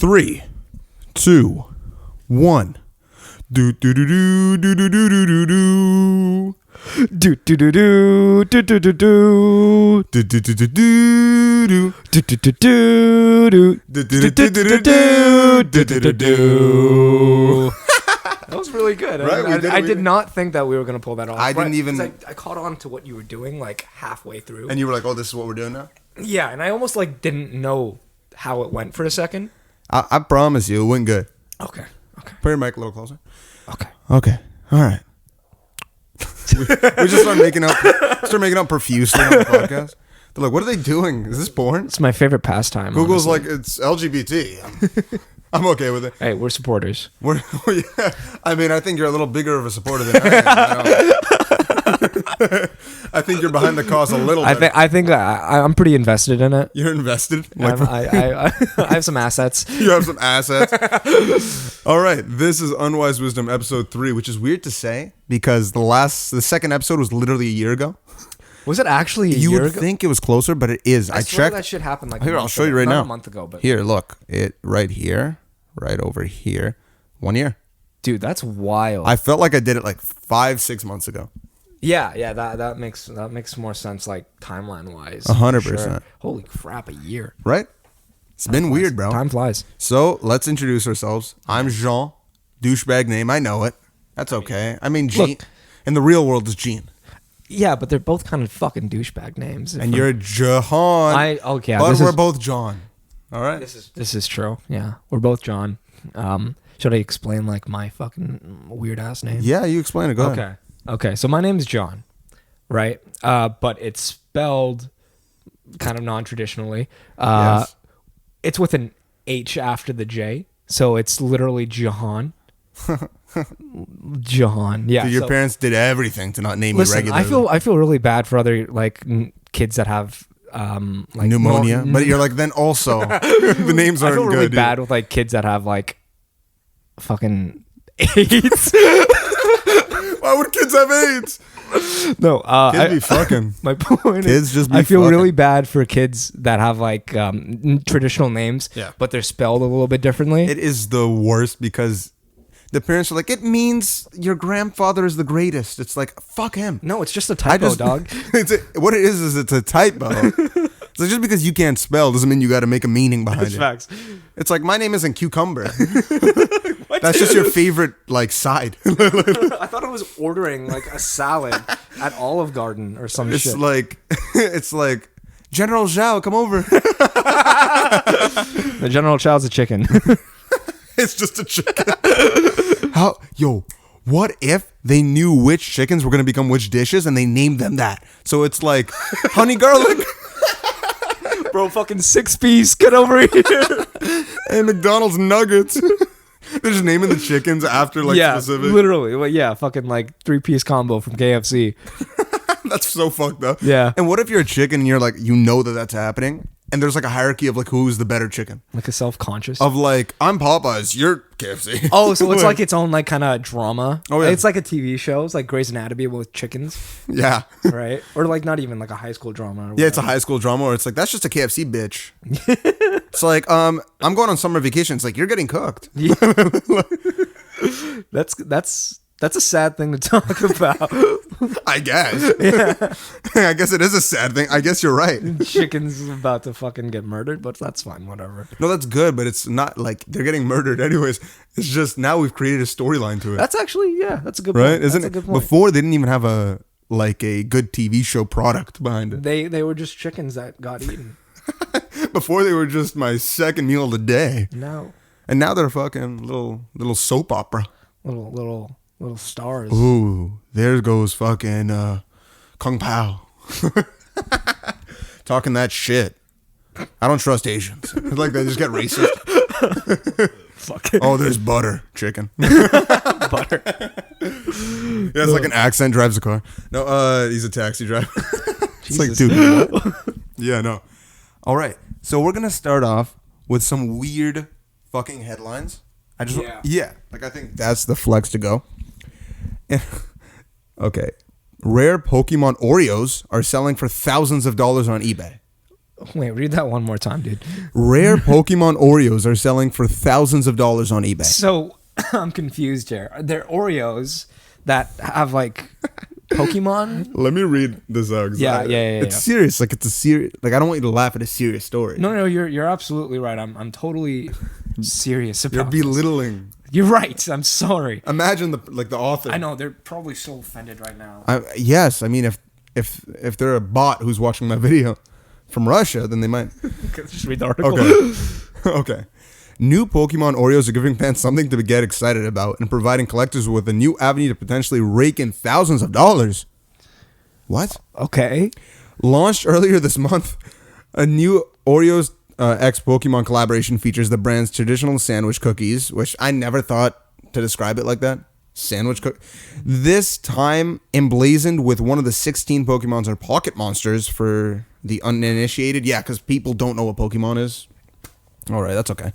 3, 2, 1. Do do do do do do do do do do. Do do do do do do do do Do do do do do do. do do do do do do. That was really good. Right, I did not think that we were gonna pull that off. I didn't even. I caught on to what you were doing like halfway through. And you were like, "Oh, this is what we're doing now." Yeah, and I almost like didn't know how it went for a second. I promise you, it went good. Okay. Put your mic a little closer. Okay. All right. we just start making up profusely on the podcast. They're like, "What are they doing? Is this porn?" It's my favorite pastime. Google's honestly. like, "It's LGBT." I'm okay with it. Hey, we're supporters. Yeah. I mean, I think you're a little bigger of a supporter than I am. I think you're behind the cause a little bit. I think I'm pretty invested in it. You're invested? I have some assets. You have some assets. All right. This is Unwise Wisdom episode 3, which is weird to say because the second episode was literally a year ago. Was it actually a you year would ago? think it was closer, but it is. I swear checked. that shit happened like here, I'll show you right now. A month ago, but here, look. It right here, right over here. 1 year. Dude, that's wild. I felt like I did it like 5-6 months ago. Yeah, that makes more sense, like timeline wise. 100%. Holy crap, a year. Right? It's been weird, bro. Time flies. So let's introduce ourselves. I'm Jean. Douchebag name. I know it. That's okay. I mean, Gene. Look. In the real world, it's Gene. Yeah, but they're both kind of fucking douchebag names. And you're Jahan. Okay. But we're both John. All right. This is true. Yeah, we're both John. Should I explain like my fucking weird ass name? Yeah, you explain it. Go ahead. Okay. So my name's John, right? But it's spelled kind of non-traditionally. Yes. It's with an H after the J, so it's literally Jahan. Jahan. Yeah. Dude, your parents did everything to not name you regularly. I feel really bad for other like kids that have like pneumonia, but you're like then also the names aren't good. I feel really dude. bad with like kids that have like fucking AIDS. Why would kids have AIDS? No, Kids be fucking. My point Kids is, just be I feel fucking. really bad for kids that have like traditional names, but they're spelled a little bit differently. It is the worst because the parents are like, it means your grandfather is the greatest. It's like, fuck him. No, it's just a typo, dog. What it is it's a typo. So just because you can't spell doesn't mean you got to make a meaning behind it. Facts. It's like, my name isn't cucumber. That's just your favorite like side. I thought I was ordering like a salad at Olive Garden or some shit. It's like General Zhao, come over. The General Chow's a chicken. It's just a chicken. What if they knew which chickens were going to become which dishes and they named them that? So it's like honey garlic. Bro, fucking 6-piece, get over here. And McDonald's nuggets. They're just naming the chickens after like specific. Literally. Well, yeah, fucking like 3-piece combo from KFC. That's so fucked up. Yeah. And what if you're a chicken and you're like, you know that's happening? And there's like a hierarchy of like who's the better chicken. Like a self-conscious. Of like, I'm Popeyes, you're KFC. Oh, so it's like its own like kind of drama. Oh, yeah. It's like a TV show. It's like Grey's Anatomy with chickens. Yeah. Right? Or like not even like a high school drama. Yeah, it's a high school drama where it's like, that's just a KFC bitch. It's like, I'm going on summer vacation. It's like, you're getting cooked. Yeah. That's a sad thing to talk about. I guess. Yeah. I guess it is a sad thing. I guess you're right. Chicken's about to fucking get murdered, but that's fine, whatever. No, that's good, but it's not like they're getting murdered anyways. It's just now we've created a storyline to it. That's actually, that's a good point. Right? Isn't that's it? a good point. Before, they didn't even have a good TV show product behind it. They were just chickens that got eaten. Before, they were just my second meal of the day. No. And now they're fucking little soap opera. Little stars. Ooh, there goes fucking Kung Pao. Talking that shit. I don't trust Asians. It's like they just get racist. Fuck it. Oh, there's butter. Chicken. Butter. Yeah, it's like an accent drives a car. No, he's a taxi driver. It's like, Jesus. dude, what? Yeah, no. All right. So we're going to start off with some weird fucking headlines. Like I think that's the flex to go. Okay. Rare Pokemon Oreos are selling for thousands of dollars on eBay. Wait, read that one more time, dude. Rare Pokemon Oreos are selling for thousands of dollars on eBay. So I'm confused here. They're Oreos that have like Pokemon. Let me read this out. Yeah. It's serious. Like it's a serious. Like I don't want you to laugh at a serious story. No, you're absolutely right. I'm totally serious about. You're belittling. You're right. I'm sorry. Imagine the author. I know they're probably so offended right now. Yes, I mean if they're a bot who's watching my video from Russia, then they might. Just read the article. Okay. Okay. New Pokemon Oreos are giving fans something to get excited about and providing collectors with a new avenue to potentially rake in thousands of dollars. What? Okay. Launched earlier this month, a new Oreos X Pokemon collaboration features the brand's traditional sandwich cookies, which I never thought to describe it like that. Sandwich cook. This time emblazoned with one of the 16 Pokemons or pocket monsters for the uninitiated. Yeah, because people don't know what Pokemon is. All right, that's okay.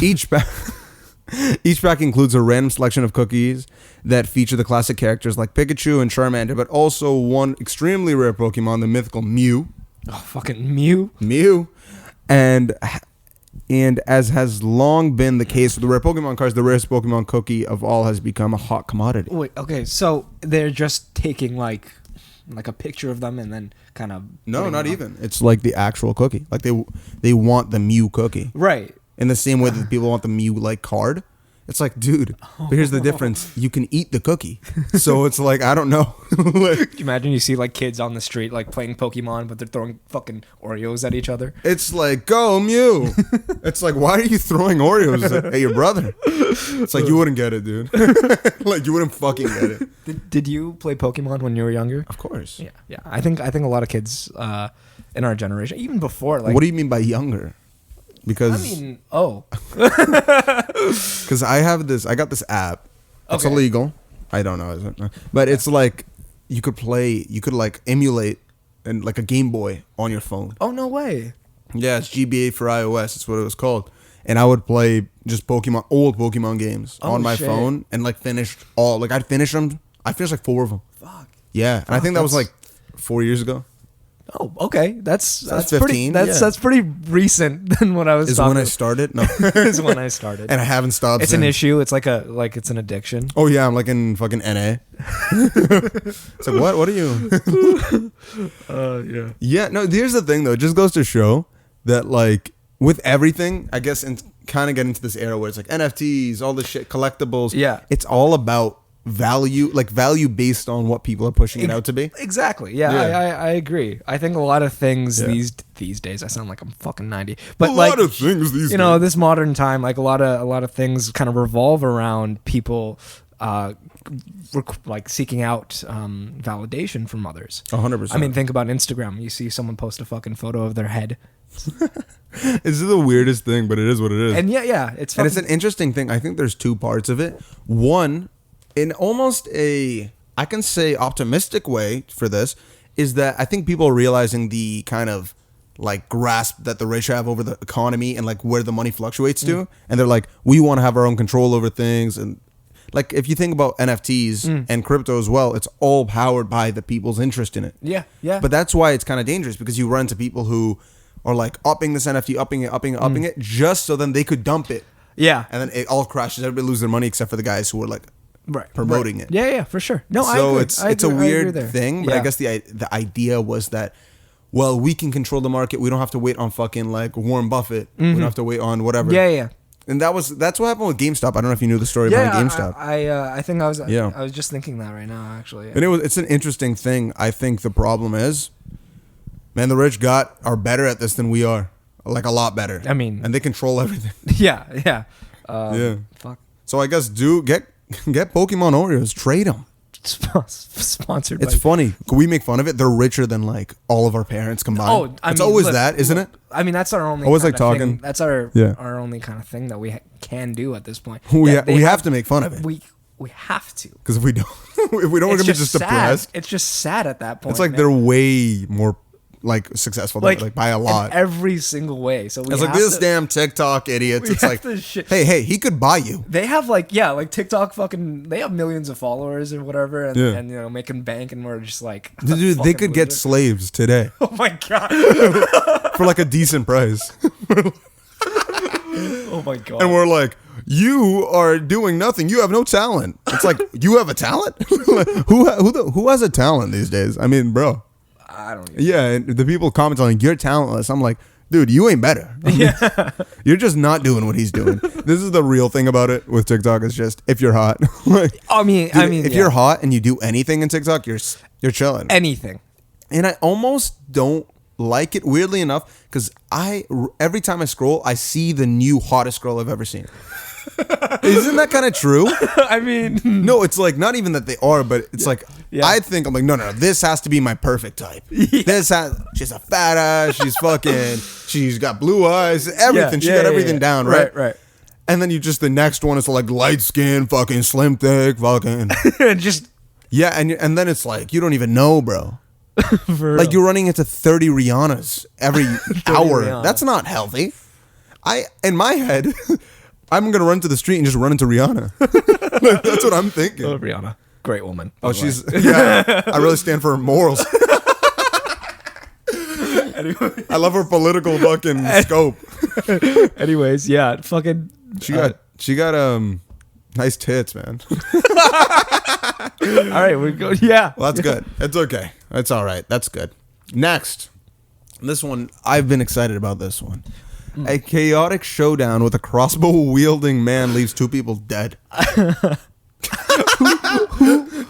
Each pack includes a random selection of cookies that feature the classic characters like Pikachu and Charmander, but also one extremely rare Pokemon, the mythical Mew. Oh, fucking Mew. Mew. And as has long been the case with the rare Pokemon cards, the rarest Pokemon cookie of all has become a hot commodity. Wait, okay, so they're just taking like a picture of them and then kind of... No, not even. It's like the actual cookie. Like they want the Mew cookie. Right. In the same way that people want the Mew like card. It's like, dude, but here's the difference. You can eat the cookie. So it's like, I don't know. Like, can you imagine you see like kids on the street like playing Pokemon, but they're throwing fucking Oreos at each other? It's like, go Mew. It's like, why are you throwing Oreos at your brother? It's like, you wouldn't get it, dude. Like, you wouldn't fucking get it. Did you play Pokemon when you were younger? Of course. Yeah. I think a lot of kids in our generation, even before, like... What do you mean by younger? Because because I got this app. It's illegal. I don't know, is it? But it's like you could like emulate and like a Game Boy on your phone. Oh, no way. Yeah, it's GBA for iOS. That's what it was called. And I would play just old Pokemon games on my phone and like I'd finish them. I finished like 4 of them. Fuck. Yeah, and I think that was like 4 years ago. Oh, okay. That's 15. Pretty, that's pretty recent than what I was. Is when I started. No, is when I started, and I haven't stopped. It's since. An issue. It's like it's an addiction. Oh yeah, I'm like in fucking NA. It's like what? What are you? Yeah. Yeah. No. Here's the thing though. It just goes to show that like with everything, I guess, and kind of get into this era where it's like NFTs, all this shit, collectibles. Yeah. It's all about value based on what people are pushing it out to be. Exactly. Yeah. I agree. I think a lot of things these days, I sound like I'm fucking 90, but a lot of things these days. This modern time, like a lot of things kind of revolve around people like seeking out validation from others. 100%. I mean, think about Instagram. You see someone post a fucking photo of their head. It's the weirdest thing, but it is what it is. And it's and it's an interesting thing. I think there's 2 parts of it. One, in almost I can say optimistic way for this, is that I think people are realizing the kind of like grasp that the rich have over the economy and like where the money fluctuates to, and they're like, we want to have our own control over things. And like if you think about NFTs and crypto as well, it's all powered by the people's interest in it. Yeah. But that's why it's kind of dangerous, because you run into people who are like upping this NFT, upping it, just so then they could dump it. Yeah. And then it all crashes. Everybody loses their money except for the guys who are like promoting it. Yeah, for sure. No, I agree. So it's a weird thing, but I guess the idea was that, well, we can control the market. We don't have to wait on fucking like Warren Buffett. We don't have to wait on whatever. Yeah. And that's what happened with GameStop. I don't know if you knew the story behind GameStop. I think I was just thinking that right now, actually. And it's an interesting thing. I think the problem is, man, the rich are better at this than we are. Like a lot better. I mean, and they control everything. Yeah. Fuck. So I guess get Pokemon Oreos, trade them. Sponsored. It's funny. Can we make fun of it? They're richer than like all of our parents combined. Oh, it's always that, isn't it? I mean, that's our only. Always like talking. talking. That's our only kind of thing that we can do at this point. We have to make fun of it. We have to. Because if we don't, we're gonna be just depressed. It's just sad at that point. It's like they're way more like successful, like by a lot. In every single way. So it's like this damn TikTok idiots. It's like, hey, he could buy you. They have like TikTok fucking. They have millions of followers or whatever, and you know making bank, and we're just like, dude, they could get slaves today. Oh my god, for like a decent price. Oh my god, and we're like, you are doing nothing. You have no talent. It's like, you have a talent? Who has a talent these days? I mean, bro. I don't even know. And the people comment on, like, you're talentless. I'm like, dude, you ain't better. Yeah. You're just not doing what he's doing. This is the real thing about it with TikTok. It's just, if you're hot. Like, if you're hot and you do anything in TikTok, you're chilling. Anything. And I almost don't like it, weirdly enough, because every time I scroll, I see the new hottest girl I've ever seen. Isn't that kind of true? I mean, no, it's like not even that they are, but it's like I think I'm like, no, this has to be my perfect type. She's a fat ass, she's got blue eyes, everything. She got everything down, right? Right. And then the next one is like light skin, fucking slim thick, fucking just and then it's like you don't even know, bro. Like you're running into 30 Rihannas every hour. Rihanna. That's not healthy. In my head, I'm gonna run to the street and just run into Rihanna. That's what I'm thinking. Oh, Rihanna, great woman. Oh, she's I really stand for her morals. Anyway. I love her political fucking scope. Anyways, fucking. She got nice tits, man. All right, we go. Yeah. Well, that's good. It's okay. It's all right. That's good. Next, this one I've been excited about. This one. A chaotic showdown with a crossbow-wielding man leaves 2 people dead. Dude,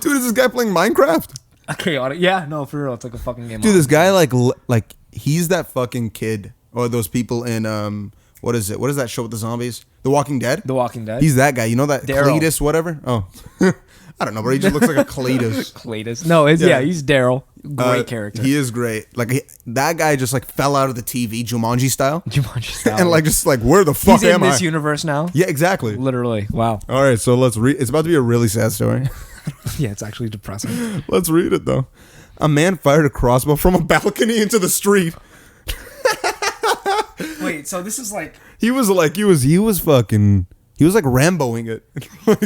is this guy playing Minecraft? A chaotic? Yeah, no, for real. It's like a fucking game. Dude, this guy, like he's that fucking kid. Or those people in, what is it? What is that show with the zombies? The Walking Dead? The Walking Dead. He's that guy. You know that Daryl. Cletus whatever? Oh. I don't know, but he just looks like a Cletus. Cletus. No, he's Daryl. Great character. He is great. Like that guy just like fell out of the TV, Jumanji style. And just where the fuck am I? He's in this universe now. Yeah, exactly. Literally. Wow. All right, so let's read. It's about to be a really sad story. Yeah, it's actually depressing. Let's read it though. A man fired a crossbow from a balcony into the street. Wait, so this is like he was like Ramboing it.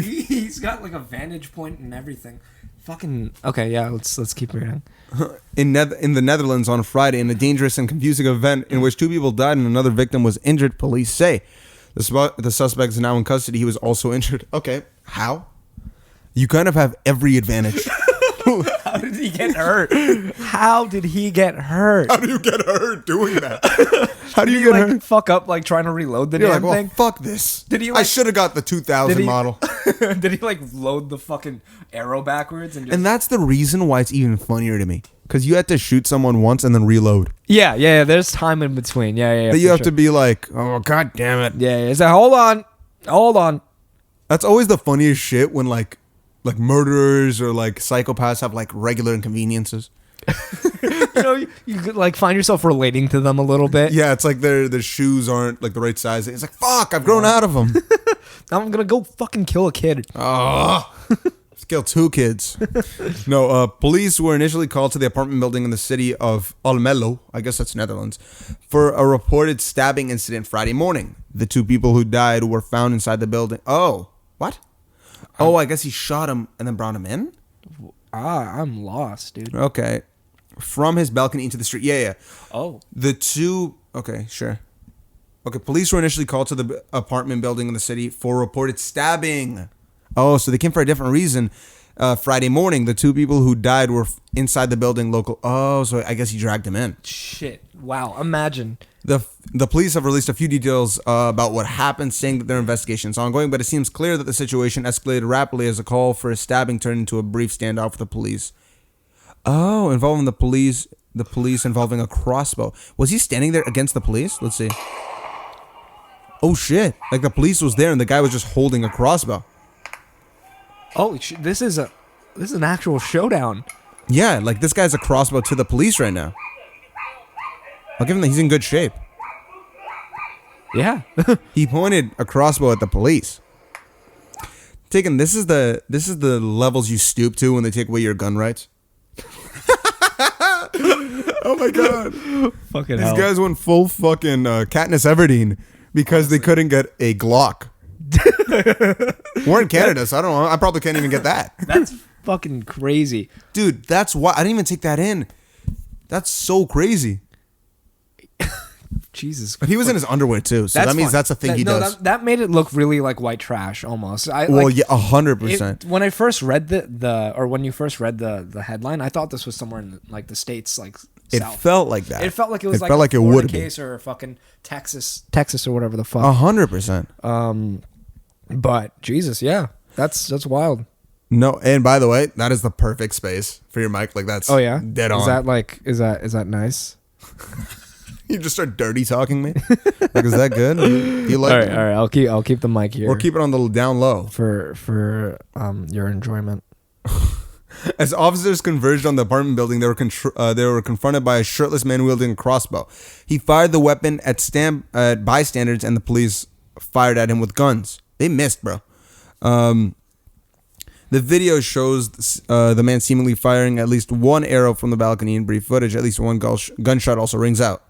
He's got like a vantage point and everything. Fucking okay, yeah. Let's keep reading. In the Netherlands on Friday, in a dangerous and confusing event in which 2 people died and another victim was injured, police say the suspect is now in custody. He was also injured. Okay, how? You kind of have every advantage. How did he get hurt? How did he get hurt? How do you get hurt doing that? How do you get hurt? Fuck up like trying to reload the damn thing? Fuck this. Did he? I should have got the 2000 model. Did he load the fucking arrow backwards? And that's the reason why it's even funnier to me. Because you had to shoot someone once and then reload. Yeah. There's time in between. Yeah. That you have to be like, oh god damn it. Yeah. So hold on. That's always the funniest shit when like murderers or like psychopaths have like regular inconveniences. You could like find yourself relating to them a little bit. Yeah, it's like their shoes aren't like the right size. It's like, fuck, I've grown out of them. Now I'm gonna go fucking kill a kid. Oh, kill 2 kids. No, police were initially called to the apartment building in the city of Almelo, I guess that's Netherlands, for a reported stabbing incident Friday morning. The 2 people who died were found inside the building. Oh, what? Oh, I guess he shot him and then brought him in? I'm lost, dude. Okay. From his balcony into the street. Yeah. Oh. The 2... Okay, sure. Okay, police were initially called to the apartment building in the city for reported stabbing. Oh, so they came for a different reason. Friday morning, the 2 people who died were inside the building local... Oh, so I guess he dragged him in. Shit. Wow. Imagine... The police have released a few details about what happened, saying that their investigation is ongoing, but it seems clear that the situation escalated rapidly as a call for a stabbing turned into a brief standoff with the police. Oh, involving the police involving a crossbow. Was he standing there against the police? Let's see. Oh shit. Like the police was there and the guy was just holding a crossbow. Oh, this is an actual showdown. Yeah, like this guy's a crossbow to the police right now. I'll give him that he's in good shape. Yeah. He pointed a crossbow at the police. This is the levels you stoop to when they take away your gun rights. Oh my god. Fucking These hell. guys went full fucking Katniss Everdeen because they couldn't get a Glock. We're in Canada, so I don't know. I probably can't even get that. That's fucking crazy. Dude, that's why I didn't even take that in. That's so crazy. Jesus. But he was in his underwear too, so that means fine. that's a thing he does. That made it look really like white trash almost. Well, yeah, 100%. When I first read when you first read the headline, I thought this was somewhere in like the States, like It South. felt like that. It felt like it was like felt a like it Florida would be. case or fucking Texas or whatever the fuck. 100%. But Jesus, yeah, that's wild. No, and by the way, that is the perfect space for your mic. Like that's dead on. Is that nice? You just start dirty talking me. Like, is that good? Do you like it? All right. I'll keep the mic here. Or keep it on the down low for your enjoyment. As officers converged on the apartment building, they were confronted by a shirtless man wielding a crossbow. He fired the weapon at bystanders, and the police fired at him with guns. They missed, bro. The video shows the man seemingly firing at least one arrow from the balcony. In brief footage, at least one gunshot also rings out.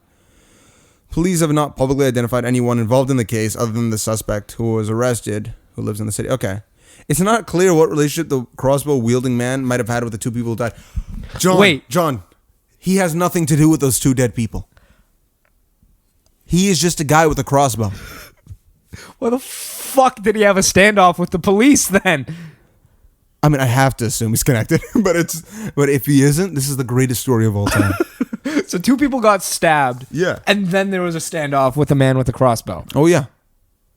Police have not publicly identified anyone involved in the case other than the suspect who was arrested, who lives in the city. Okay. It's not clear what relationship the crossbow-wielding man might have had with the two people who died. John, he has nothing to do with those two dead people. He is just a guy with a crossbow. What the fuck did he have a standoff with the police then? I mean, I have to assume he's connected, but if he isn't, this is the greatest story of all time. So two people got stabbed. Yeah. And then there was a standoff with a man with a crossbow. Oh, yeah.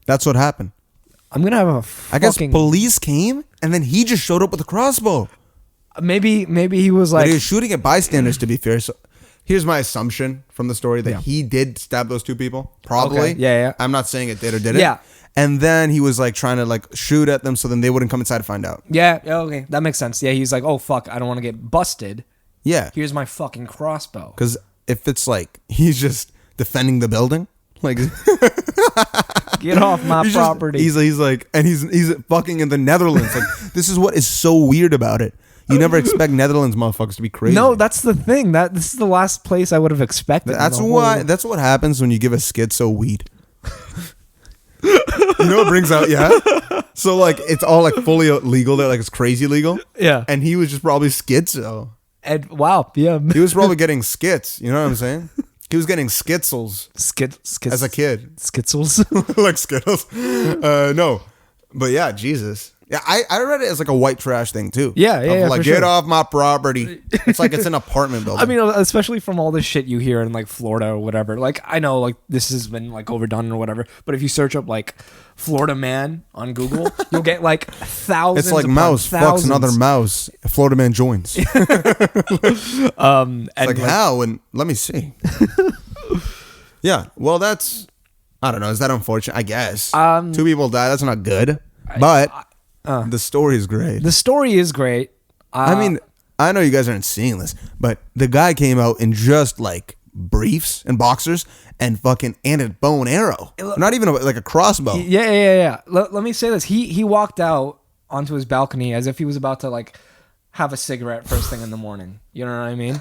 That's what happened. I'm going to have a I guess police came, and then he just showed up with a crossbow. Maybe he was like... But he was shooting at bystanders, to be fair. So here's my assumption from the story, that he did stab those two people. Probably. Okay. Yeah. I'm not saying it did or didn't. Yeah. And then he was like trying to like shoot at them so then they wouldn't come inside to find out. Yeah, okay. That makes sense. Yeah, he's like, oh, fuck, I don't want to get busted. Yeah. Here's my fucking crossbow. Because if it's like he's just defending the building, like... Get off my property. He's like, and he's fucking in the Netherlands. Like, this is what is so weird about it. You never expect Netherlands motherfuckers to be crazy. No, that's the thing. This is the last place I would have expected. That's what happens when you give a schizo weed. You know what brings out, yeah? So like it's all like fully legal there, like it's crazy legal. Yeah. And he was just probably schizo. And wow, yeah. He was probably getting skits, you know what I'm saying? He was getting skitzels as a kid. Skitzels? Like Skittles. No. But yeah, Jesus. Yeah, I read it as like a white trash thing too. Yeah, like, for get sure. off my property. It's like it's an apartment building. I mean, especially from all this shit you hear in like Florida or whatever. Like, I know like this has been like overdone or whatever, but if you search up like Florida man on Google, you'll get like thousands. It's like mouse fucks another mouse. Florida man joins. It's like how? And let me see. Yeah, well, that's, I don't know. Is that unfortunate? I guess. Two people died. That's not good. But the story is great. The story is great. I mean, I know you guys aren't seeing this, but the guy came out in just like briefs and boxers and a bow and arrow. Not even like a crossbow. Yeah. Let me say this. He walked out onto his balcony as if he was about to like have a cigarette first thing in the morning. You know what I mean?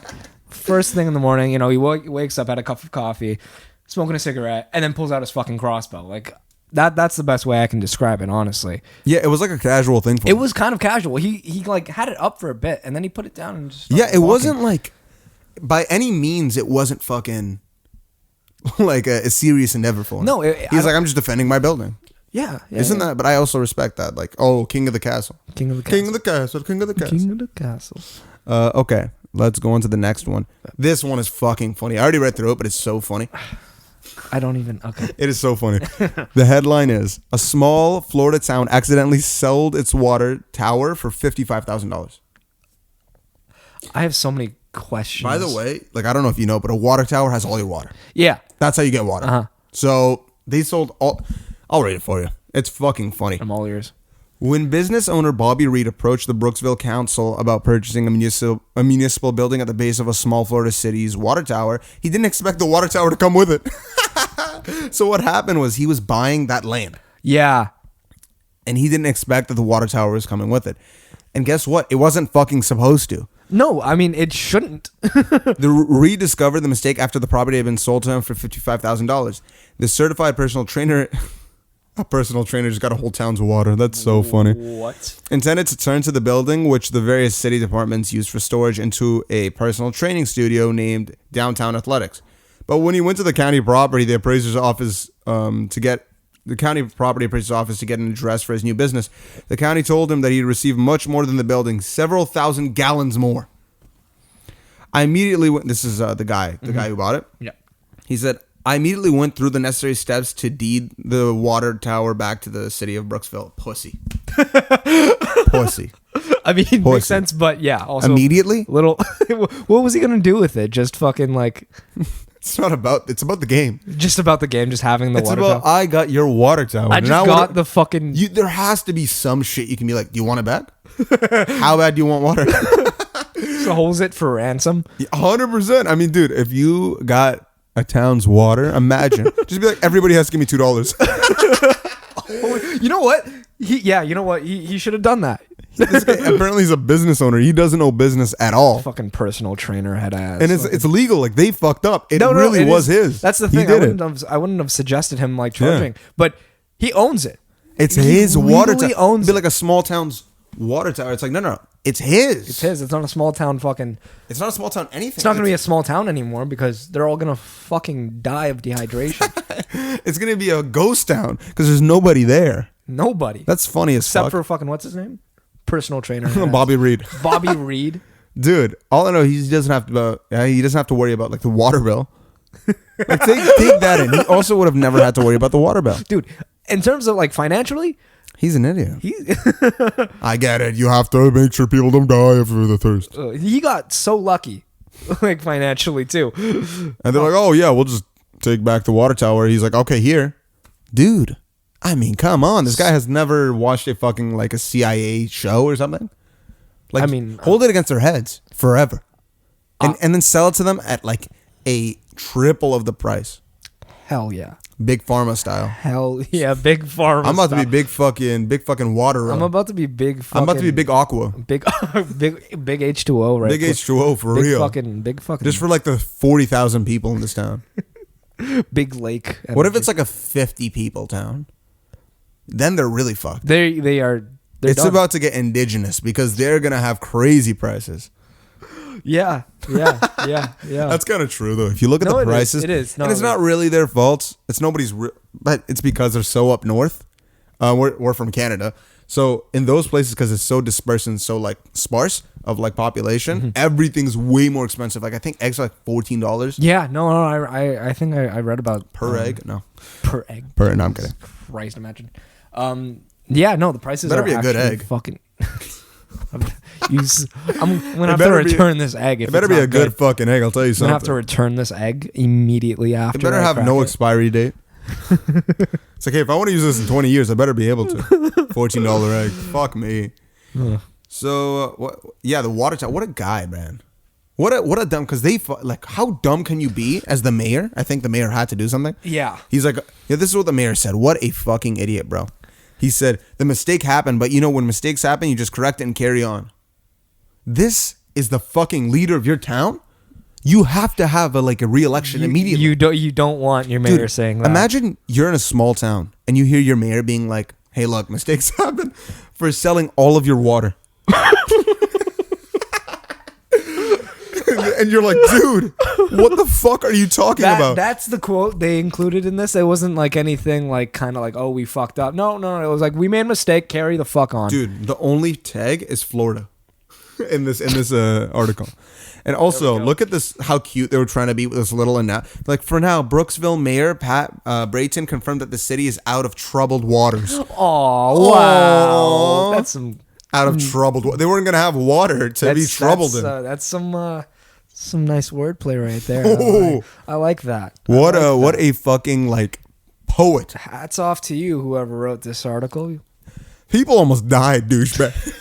First thing in the morning, you know, he wakes up, had a cup of coffee, smoking a cigarette, and then pulls out his fucking crossbow. Like that's the best way I can describe it, honestly. Yeah, it was like a casual thing for him. It was kind of casual. He like had it up for a bit, and then he put it down and just it wasn't like, by any means, it wasn't fucking like a serious endeavor for him. No, he's like, I'm just defending my building. Yeah. Isn't that? But I also respect that. Like, oh, king of the castle. King of the castle. King of the castle. King of the castle. King of the castle. Okay, let's go on to the next one. This one is fucking funny. I already read through it, but it's so funny. I don't even. Okay. It is so funny. The headline is, a small Florida town accidentally sold its water tower for $55,000. I have so many questions. By the way, like, I don't know if you know, but a water tower has all your water. Yeah. That's how you get water. Uh-huh. So they sold all. I'll read it for you. It's fucking funny. I'm all ears. When business owner Bobby Reed approached the Brooksville Council about purchasing a municipal building at the base of a small Florida city's water tower, he didn't expect the water tower to come with it. So what happened was he was buying that land. Yeah. And he didn't expect that the water tower was coming with it. And guess what? It wasn't fucking supposed to. No, I mean, it shouldn't. They rediscovered the mistake after the property had been sold to him for $55,000. The certified personal trainer, a personal trainer just got a whole town's water. That's so funny. What? Intended to turn to the building, which the various city departments used for storage, into a personal training studio named Downtown Athletics. But when he went to the county property, the appraiser's office to get an address for his new business, the county told him that he'd received much more than the building, several thousand gallons more. I immediately went. This is the guy who bought it. Yeah. He said, I immediately went through the necessary steps to deed the water tower back to the city of Brooksville. Pussy. Pussy. I mean, Pussy. makes sense, but yeah. Also, Immediately? little. What was he gonna do with it? Just fucking like. It's about the game. Just about the game. Just having the It's water about tower. I got your water tower. I just got the fucking. There has to be some shit you can be like, do you want it back? How bad do you want water? Holds it for ransom. 100%. I mean, dude, if you got a town's water, imagine. Just be like, everybody has to give me $2. You know what? You know what? He should have done that. This guy, apparently he's a business owner. He doesn't know business at all. Fucking personal trainer head ass. And it's legal. Like, they fucked up. It really was his. That's the thing. I wouldn't have suggested him like charging, but he owns it. It's his water tower. Owns It'd be like a small town's water tower. It's like, no. It's his. It's his. It's not a small town fucking. It's not a small town anything. It's not going to be a small town anymore because they're all going to fucking die of dehydration. It's going to be a ghost town because there's nobody there. Nobody. That's funny as fuck. Except for fucking, what's his name? Personal trainer. Bobby Reed. Bobby Reed. Dude, all I know, he doesn't have to worry about like the water bill. Like, take that in. He also would have never had to worry about the water bill. Dude, in terms of like financially, he's an idiot. I get it. You have to make sure people don't die of the thirst. He got so lucky, like financially too. And they're like, oh yeah, we'll just take back the water tower. He's like, okay, here. Dude, I mean, come on. This guy has never watched a fucking like a CIA show or something. Like, I mean, hold it against their heads forever. And then sell it to them at like a triple of the price. Hell yeah. Big Pharma style. Hell yeah, Big Pharma. I'm about to be big fucking water. I'm about to be big fucking. I'm about to be big aqua. Big H2O, right? Big H2O for real. Big fucking. Just for like the 40,000 people in this town. Big lake. Energy. What if it's like a 50 people town? Then they're really fucked. They are. It's about to get indigenous because they're gonna have crazy prices. Yeah. That's kind of true though. If you look at the prices, it is. No, and it's not really their fault. It's nobody's, but it's because they're so up north. We're from Canada, so in those places, because it's so dispersed and so like sparse of like population, everything's way more expensive. Like I think eggs are like $14. Yeah, no. I think I read about per egg. No, per egg. No, I'm kidding. Christ, imagine. Yeah, no, the prices better are be a good egg. Fucking. I'm gonna have to return this egg. It better be a good fucking egg. I'll tell you something. I'm gonna have to return this egg immediately after. It better have no expiry date. It's like, hey, if I want to use this in 20 years, I better be able to. $14 egg. Fuck me. So, what? Yeah, the water tower. What a guy, man. What a dumb. Because like, how dumb can you be as the mayor? I think the mayor had to do something. Yeah. He's like, yeah, this is what the mayor said. What a fucking idiot, bro. He said, the mistake happened, but you know, when mistakes happen, you just correct it and carry on. This is the fucking leader of your town? You have to have a re-election immediately. You don't want your mayor saying that. Imagine you're in a small town and you hear your mayor being like, hey, look, mistakes happen for selling all of your water. And you're like, dude, what the fuck are you talking about? That's the quote they included in this. It wasn't like anything like kind of like, oh, we fucked up. No. It was like, we made a mistake. Carry the fuck on. Dude, the only tag is Florida in this article. And also, look at this, how cute they were trying to be with this little and now. Like, for now, Brooksville Mayor Pat Brayton confirmed that the city is out of troubled waters. Oh, wow. That's some... Out of troubled water. They weren't going to have water to be troubled in. That's some nice wordplay right there. I like that. What a fucking, poet. Hats off to you, whoever wrote this article. People almost died, douchebag.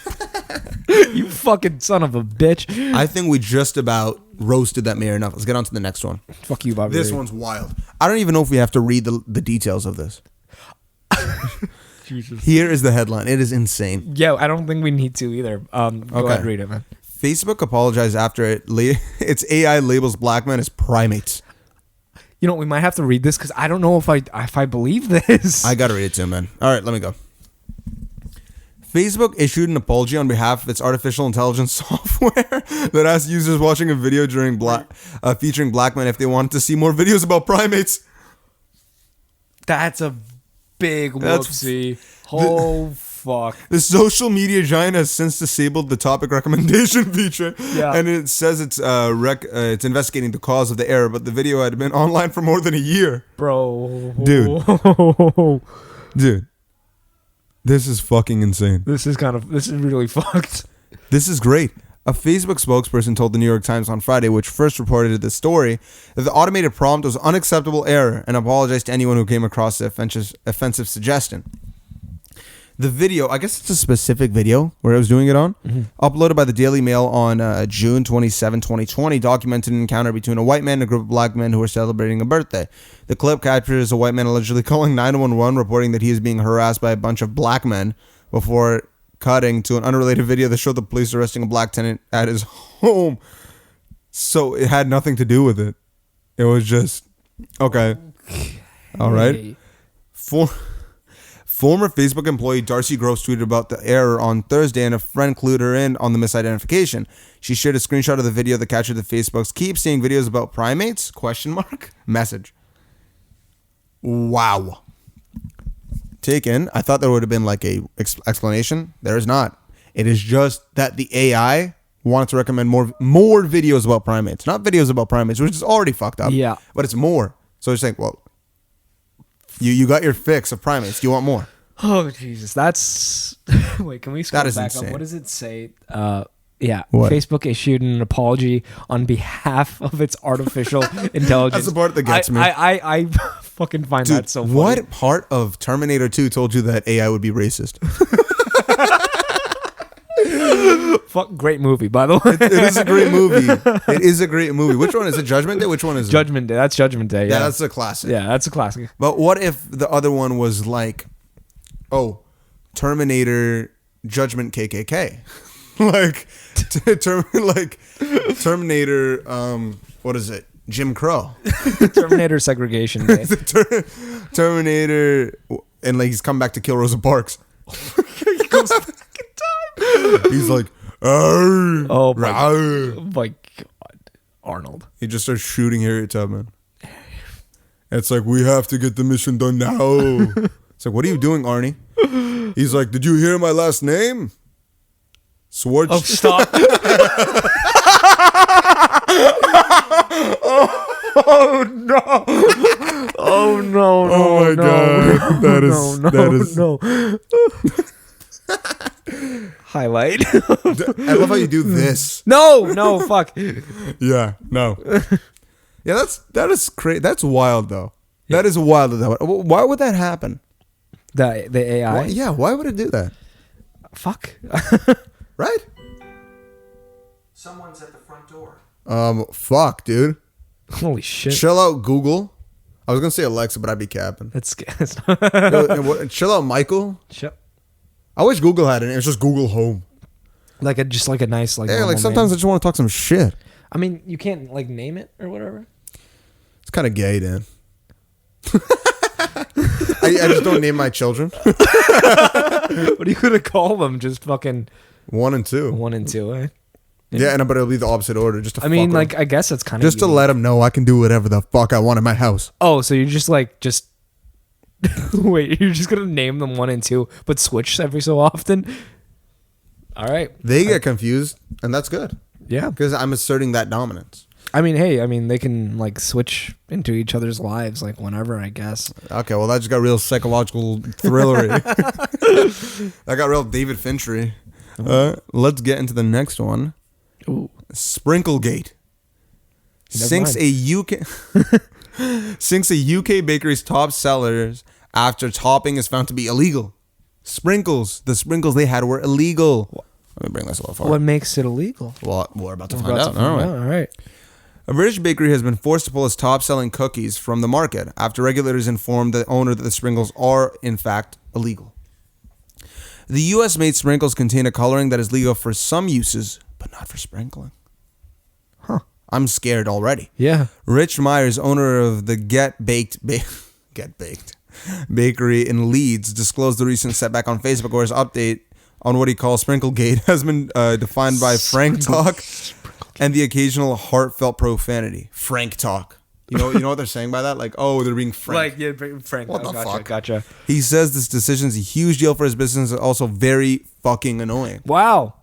You fucking son of a bitch. I think we just about roasted that mayor enough. Let's get on to the next one. Fuck you, Bobby. This one's wild. I don't even know if we have to read the details of this. Jesus. Here is the headline. It is insane. Yeah, I don't think we need to either. Go ahead, read it, man. Facebook apologized after its AI labels black men as primates. You know, we might have to read this because I don't know if I believe this. I gotta read it too, man. All right, let me go. Facebook issued an apology on behalf of its artificial intelligence software that asked users watching a video featuring black men if they wanted to see more videos about primates. That's a big whoopsie. Oh, fuck. The social media giant has since disabled the topic recommendation feature. Yeah. And it says it's investigating the cause of the error, but the video had been online for more than a year. Bro. Dude. This is fucking insane. This is really fucked. This is great. A Facebook spokesperson told the New York Times on Friday, which first reported the story, that the automated prompt was unacceptable error and apologized to anyone who came across the offensive suggestion. The video, I guess it's a specific video where I was doing it on, uploaded by the Daily Mail on June 27, 2020, documented an encounter between a white man and a group of black men who were celebrating a birthday. The clip captures a white man allegedly calling 911, reporting that he is being harassed by a bunch of black men, before cutting to an unrelated video that showed the police arresting a black tenant at his home. So it had nothing to do with it. It was just, okay. All right. Former Facebook employee Darcy Gross tweeted about the error on Thursday, and a friend clued her in on the misidentification. She shared a screenshot of the video that captured the Facebook's "Keep seeing videos about primates?" message. Wow. Taken. I thought there would have been like a explanation. There is not. It is just that the AI wanted to recommend more videos about primates, not videos about primates, which is already fucked up. Yeah. But it's more. So it's like, well, you got your fix of primates. Do you want more? Oh, Jesus. That's... Wait, can we scroll back insane. up? What does it say? Yeah. What? Facebook issued an apology on behalf of its artificial intelligence. That's the part that gets me. I fucking find that so funny. What part of Terminator 2 told you that AI would be racist? Fuck, great movie, by the way. It is a great movie. It is a great movie. Which one is it? Judgment Day? Which one is it? Judgment Day. That's Judgment Day. Yeah, that's a classic. Yeah, that's a classic. But what if the other one was like, Terminator Judgment KKK? Terminator, what is it? Jim Crow. Terminator Segregation Day. Terminator, and like he's come back to kill Rosa Parks. He goes back in time. He's like, oh my God, Arnold. He just starts shooting Harriet Tubman. It's like, we have to get the mission done now. It's like, what are you doing, Arnie? He's like, did you hear my last name? Swartz. Oh, stop. Oh no! Oh no! Oh my God! That is highlight. I love how you do this. No, fuck. Yeah, no. Yeah, that is crazy. That's wild though. That is wild. Why would that happen? The AI. Why would it do that? Fuck. Right? Someone's at the front door. Fuck, dude. Holy shit. Chill out, Google. I was gonna say Alexa, but I'd be capping. That's Chill out, Michael. Shut. I wish Google had it. It's just Google Home. Just like a nice Yeah, like sometimes I just want to talk some shit. I mean, you can't like name it or whatever. It's kind of gay, Dan. I just don't name my children. What are you gonna call them? Just fucking 1 and 2. 1 and 2, eh? Yeah, but it'll be the opposite order. Just to I mean, fuck like, 'em. I guess it's kind of just to let them know I can do whatever the fuck I want in my house. Oh, so you're just wait, you're just gonna name them 1 and 2, but switch every so often? All right. They get confused, and that's good. Yeah. Because I'm asserting that dominance. I mean, hey, they can like switch into each other's lives like whenever, I guess. Okay, well, that just got real psychological thrillery. That got real David Finchery. Let's get into the next one. Ooh. Sprinklegate. Sinks a UK bakery's top sellers after topping is found to be illegal. The sprinkles they had were illegal. Let me bring this a little farther. What makes it illegal? Well, we're about to find out. All right. A British bakery has been forced to pull its top-selling cookies from the market after regulators informed the owner that the sprinkles are, in fact, illegal. The U.S.-made sprinkles contain a coloring that is legal for some uses, but not for sprinkling. Huh. I'm scared already. Yeah. Rich Myers, owner of the Get Baked Bakery in Leeds, disclosed the recent setback on Facebook, where his update on what he calls Sprinklegate has been defined by frank talk and the occasional heartfelt profanity. Frank talk. You know what they're saying by that? Like, oh, they're being frank. Like, yeah, frank. What the fuck? Gotcha. He says this decision is a huge deal for his business and also very fucking annoying. Wow.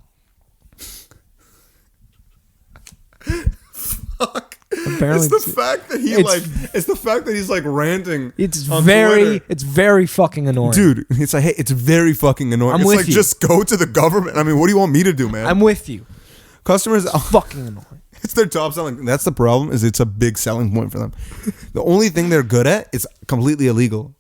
Fuck. Apparently, It's the fact that he's like ranting. It's on very Twitter. fucking annoying. Dude, it's like, hey, it's very fucking annoying. I'm it's with like, you. just go to the government. I mean, what do you want me to do, man? I'm with you. Customers, Fucking annoying. it's their top selling. That's the problem, is it's a big selling point for them. The only thing they're good at is completely illegal.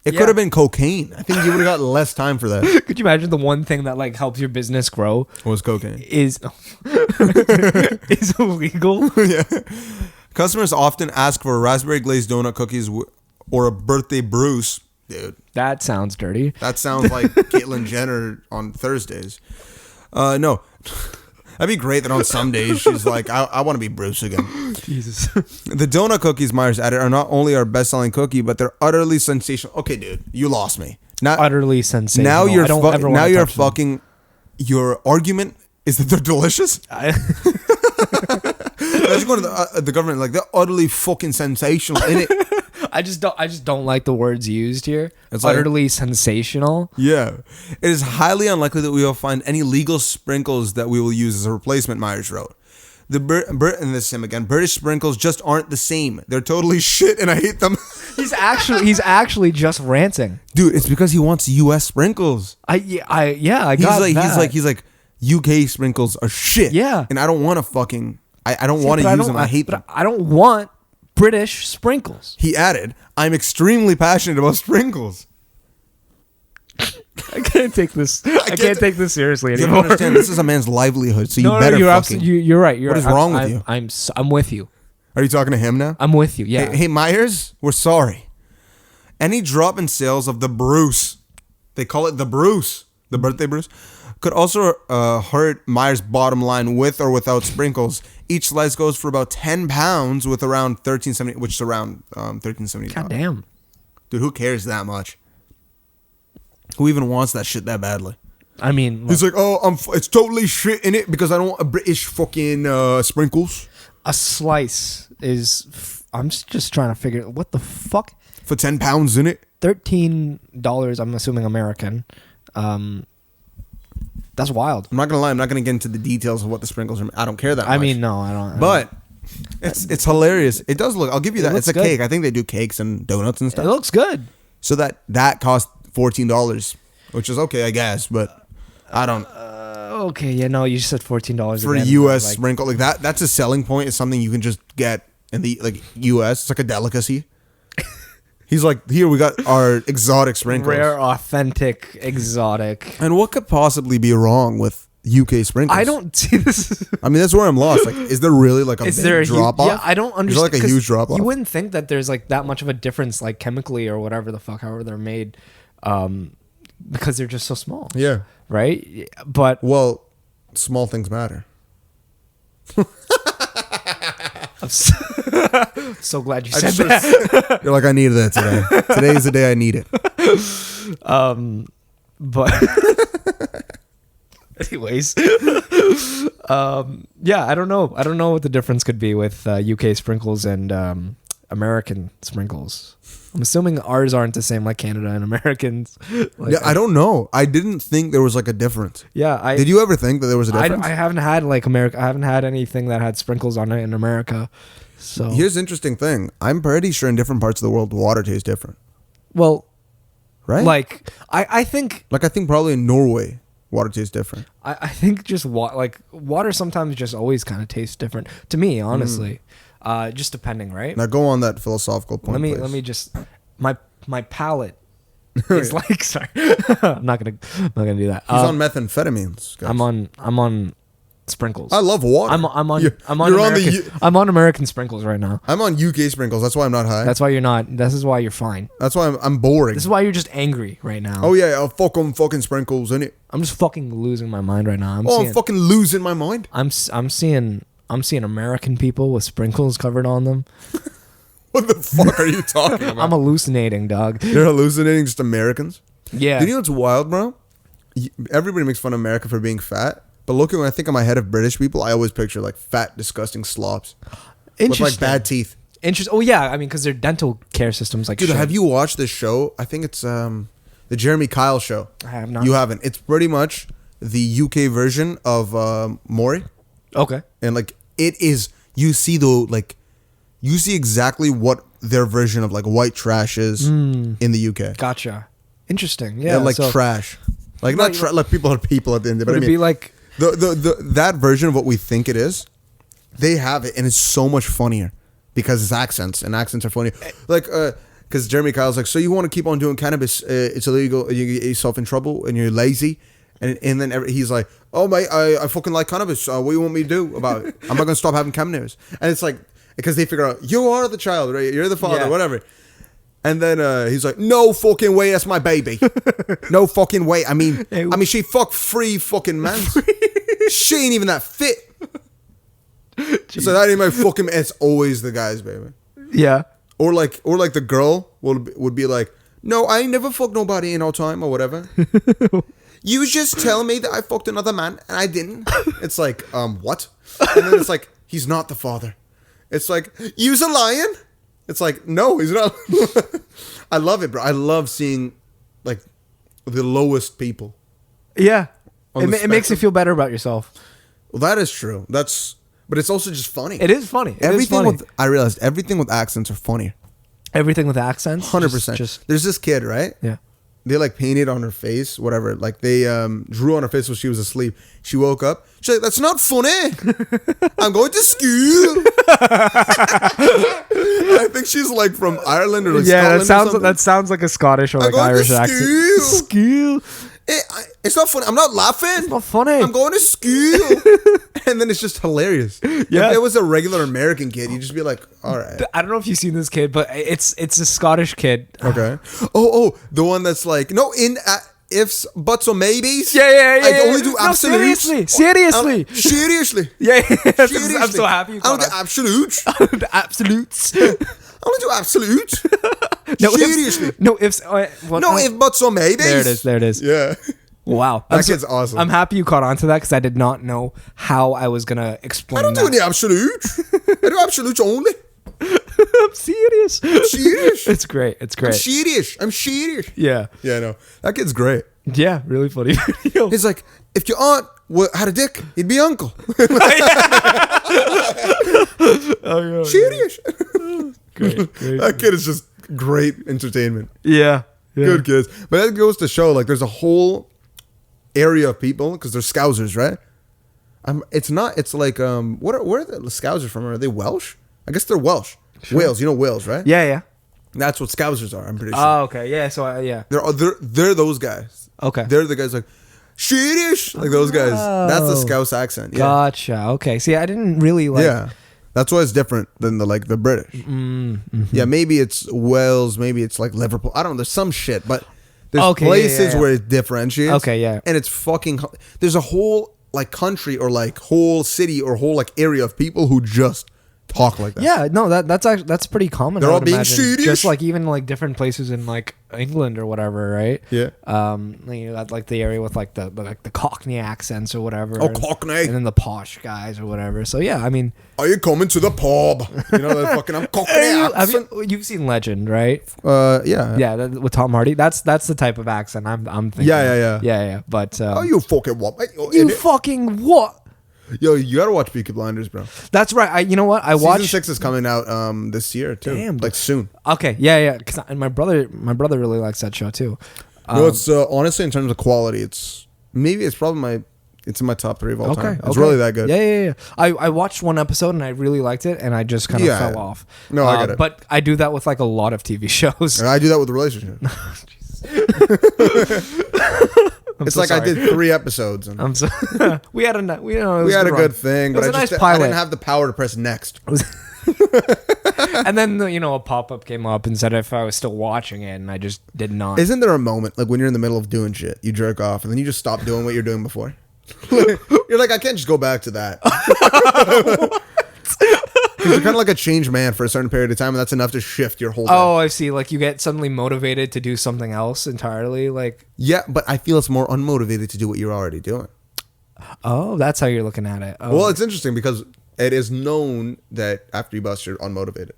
It could have been cocaine. I think you would have got less time for that. Could you imagine the one thing that like helps your business grow Was cocaine. is illegal? Yeah. Customers often ask for raspberry glazed donut cookies or a birthday Bruce. Dude, That sounds dirty. that sounds like Caitlyn Jenner on Thursdays. No. That'd be great that on some days she's like, I want to be Bruce again. Jesus. The donut cookies Myers added are not only our best-selling cookie, but they're utterly sensational. Okay, dude, you lost me. Utterly sensational. Now you're I don't ever wanna touch them. fucking. Your argument is that they're delicious. Let's go to the government, like, they're utterly fucking sensational in it. I just don't like the words used here. It's like- utterly sensational. Yeah, it is highly unlikely that we will find any legal sprinkles that we will use as a replacement. Myers wrote. And this is him again. British sprinkles just aren't the same. They're totally shit, and I hate them. He's actually just ranting. Dude, it's because he wants U.S. sprinkles. I He's like UK sprinkles are shit. Yeah. And I don't want to fucking. I don't want to use them. I hate them. I don't want British sprinkles. He added, "I'm extremely passionate about sprinkles." I can't take this. I can't take this seriously You don't anymore. understand. This is a man's livelihood, so you better you're fucking. you're right. What is wrong with you? I'm with you. Are you talking to him now? I'm with you. Yeah. Hey, Myers, we're sorry. Any drop in sales of the Bruce, they call it the Bruce, the birthday Bruce, could also hurt Myers' bottom line with or without sprinkles. Each slice goes for about £10 with around $13.70, which is around $13.70. God damn. Dude, who cares that much? Who even wants that shit that badly? I mean, He's like, oh, it's totally shit in it because I don't want a British fucking sprinkles. a slice is. I'm just trying to figure what the fuck. For £10 in it? $13. I'm assuming American. That's wild. I'm not gonna lie. I'm not gonna get into the details of what the sprinkles are. I don't care that much. I mean, no, I don't. But it's hilarious. It does look. I'll give you that. looks It's a good. cake. I think they do cakes and donuts and It stuff. looks good. So that cost $14, which is okay, I guess. But I don't. Okay, yeah, no, you just said $14 For a again, U.S. like- sprinkle like that, that's a selling point. It's something you can just get in the U.S. It's like a delicacy. He's like, here we got our exotic sprinkles. Rare, authentic, exotic. And what could possibly be wrong with UK sprinkles? I don't see this. I mean, that's where I'm lost. Like, is there really like a Is big there a drop off? Yeah, I don't understand. Is there like a 'cause huge drop off? You wouldn't think that there's like that much of a difference, like chemically or whatever the fuck, however they're made, because they're just so small. Yeah. Right. But Well, small things matter. I'm so glad you said that. You're like, I needed that today. Today is the day I need it. But anyways, yeah, I don't know. I don't know what the difference could be with UK sprinkles and American sprinkles. I'm assuming ours aren't the same like Canada and Americans. Like, Yeah, I don't know. I didn't think there was like a difference. Yeah, Did you ever think that there was a I difference? haven't had like America. I haven't had anything that had sprinkles on it in America. So Here's the interesting thing. I'm pretty sure in different parts of the world, water tastes different. well, Right? like I think I think probably in Norway, water tastes different. I think just water sometimes just always kind of tastes different to me, honestly. Just depending, right? Now go on that philosophical point. Let me just my palate is like sorry. I'm not gonna do that. He's on methamphetamines. Guys. I'm on sprinkles. I love water. I'm on You're American. I'm on American sprinkles right now. I'm on UK sprinkles. That's why I'm not high. That's why you're not. This is why you're fine. That's why I'm boring. This is why you're just angry right now. Oh yeah, fucking sprinkles, innit? I'm just fucking losing my mind right now. I'm fucking losing my mind. I'm seeing American people with sprinkles covered on them. What the fuck are you talking about? I'm hallucinating, dog. You're hallucinating just Americans? Yeah. Do you know what's wild, bro? Everybody makes fun of America for being fat, but looking when I think of my head of British people, I always picture like fat, disgusting slops with like bad teeth. Interesting. Oh yeah, I mean, because their dental care system's like. Dude, shit. have you watched this show? I think it's the Jeremy Kyle show. I have not. You haven't. It's pretty much the UK version of Maury. Okay. And like it is, you see exactly what their version of like white trash is in the UK. Gotcha. Interesting. Yeah. They're like trash. Like not like people are people at the end of it. But it'd be like that version of what we think it is, they have it and it's so much funnier because it's accents and accents are funny. Like because Jeremy Kyle's like, so you want to keep on doing cannabis? It's illegal. You get yourself in trouble and you're lazy. And then he's like, oh mate, I fucking like cannabis. What do you want me to do about it? I'm not gonna stop having cannabis. And it's like because they figure out you are the child, right? You're the father, whatever. And then he's like, no fucking way, that's my baby. No fucking way. I mean, she fucked 3 fucking men. She ain't even that fit. So that ain't my fucking. It's always the guys, baby. Yeah. Or like the girl would be like, no, I ain't never fucked nobody in all time or whatever. You was just telling me that I fucked another man and I didn't. It's like, what? And then it's like, he's not the father. It's like, you's a lion. It's like, no, he's not. I love it, bro. I love seeing like the lowest people. Yeah. It makes you feel better about yourself. Well, that is true. But it's also just funny. It is funny. I realized everything with accents are funnier. Everything with accents? 100%. There's this kid, right? Yeah. They like painted on her face, whatever. Like they drew on her face while she was asleep. She woke up. She's like, that's not funny. I'm going to school. I think she's like from Ireland or Scotland. Yeah, that sounds like a Scottish or like Irish accent. School. It's not funny. I'm not laughing. It's not funny. I'm going to school. And then it's just hilarious. Yeah. If it was a regular American kid, you'd just be like, all right. I don't know if you've seen this kid, but it's a Scottish kid. Okay. Oh, the one that's like, no, in ifs, buts, or maybes. Yeah. I only do absolutes. Seriously. Seriously. Yeah. Seriously. I'm so happy you I don't do absolutes. The absolutes. I only do absolutes. No, seriously. No ifs. No if, buts, or maybes. There it is. Yeah. Wow. That kid's awesome. I'm happy you caught on to that because I did not know how I was going to explain I don't do any absolutes. I do absolutes only. I'm serious. It's great. I'm serious. Yeah. Yeah, I know. That kid's great. Yeah, really funny. He's like, if your aunt had a dick, he'd be uncle. Serious. Great. That kid is just great entertainment. Yeah. Good kids. But that goes to show, like, there's a whole area of people, because they're Scousers, right? It's like, where are the Scousers from? Are they Welsh? I guess they're Welsh. Sure. Wales, you know Wales, right? Yeah. That's what Scousers are, I'm pretty sure. Oh, okay. Yeah, so, yeah. They're those guys. Okay. They're the guys like, Swedish, like those guys. That's the Scouse accent. Yeah. Gotcha. Okay. See, I didn't really like... Yeah. That's why it's different than the British. Mm-hmm. Yeah, maybe it's Wales, maybe it's like Liverpool. I don't know. There's some shit, but there's places where it differentiates. Okay, yeah. And it's fucking... There's a whole like country or like whole city or whole like area of people who just talk like that. Yeah, no, that's pretty common. They're all being Swedish. Just like even like different places in like England or whatever, right? Yeah. You know, that like the area with like the Cockney accents or whatever. Oh, Cockney. And then the posh guys or whatever. So yeah, I mean, are you coming to the pub? You know that fucking Cockney accent. You've seen Legend, right? Yeah. Yeah, with Tom Hardy. That's the type of accent I'm thinking. Yeah. But oh, you fucking what? You fucking what? Yo, you gotta watch Peeky Blinders, bro. That's right. You know what? Season 6 is coming out this year too. Damn, like soon. Okay, yeah. And my brother really likes that show too. No, it's honestly in terms of quality, it's probably it's in my top 3 of all time. It's really that good. Yeah. I watched one episode and I really liked it, and I just kind of fell off. No, I get it. But I do that with like a lot of TV shows. And I do that with the relationship. It's like sorry. I did 3 episodes. And I'm so we had a good thing, but It was a nice I pilot. didn't have the power to press next. And then a pop-up came up and said if I was still watching it, and I just did not. Isn't there a moment like when you're in the middle of doing shit, you jerk off, and then you just stop doing what you're doing before? You're like, I can't just go back to that. Because you're kind of like a changed man for a certain period of time, and that's enough to shift your whole day. Oh, I see. Like you get suddenly motivated to do something else entirely. Like, Yeah, but I feel it's more unmotivated to do what you're already doing. oh, that's how you're looking at it. Oh. Well, it's interesting because it is known that after you bust, you're unmotivated.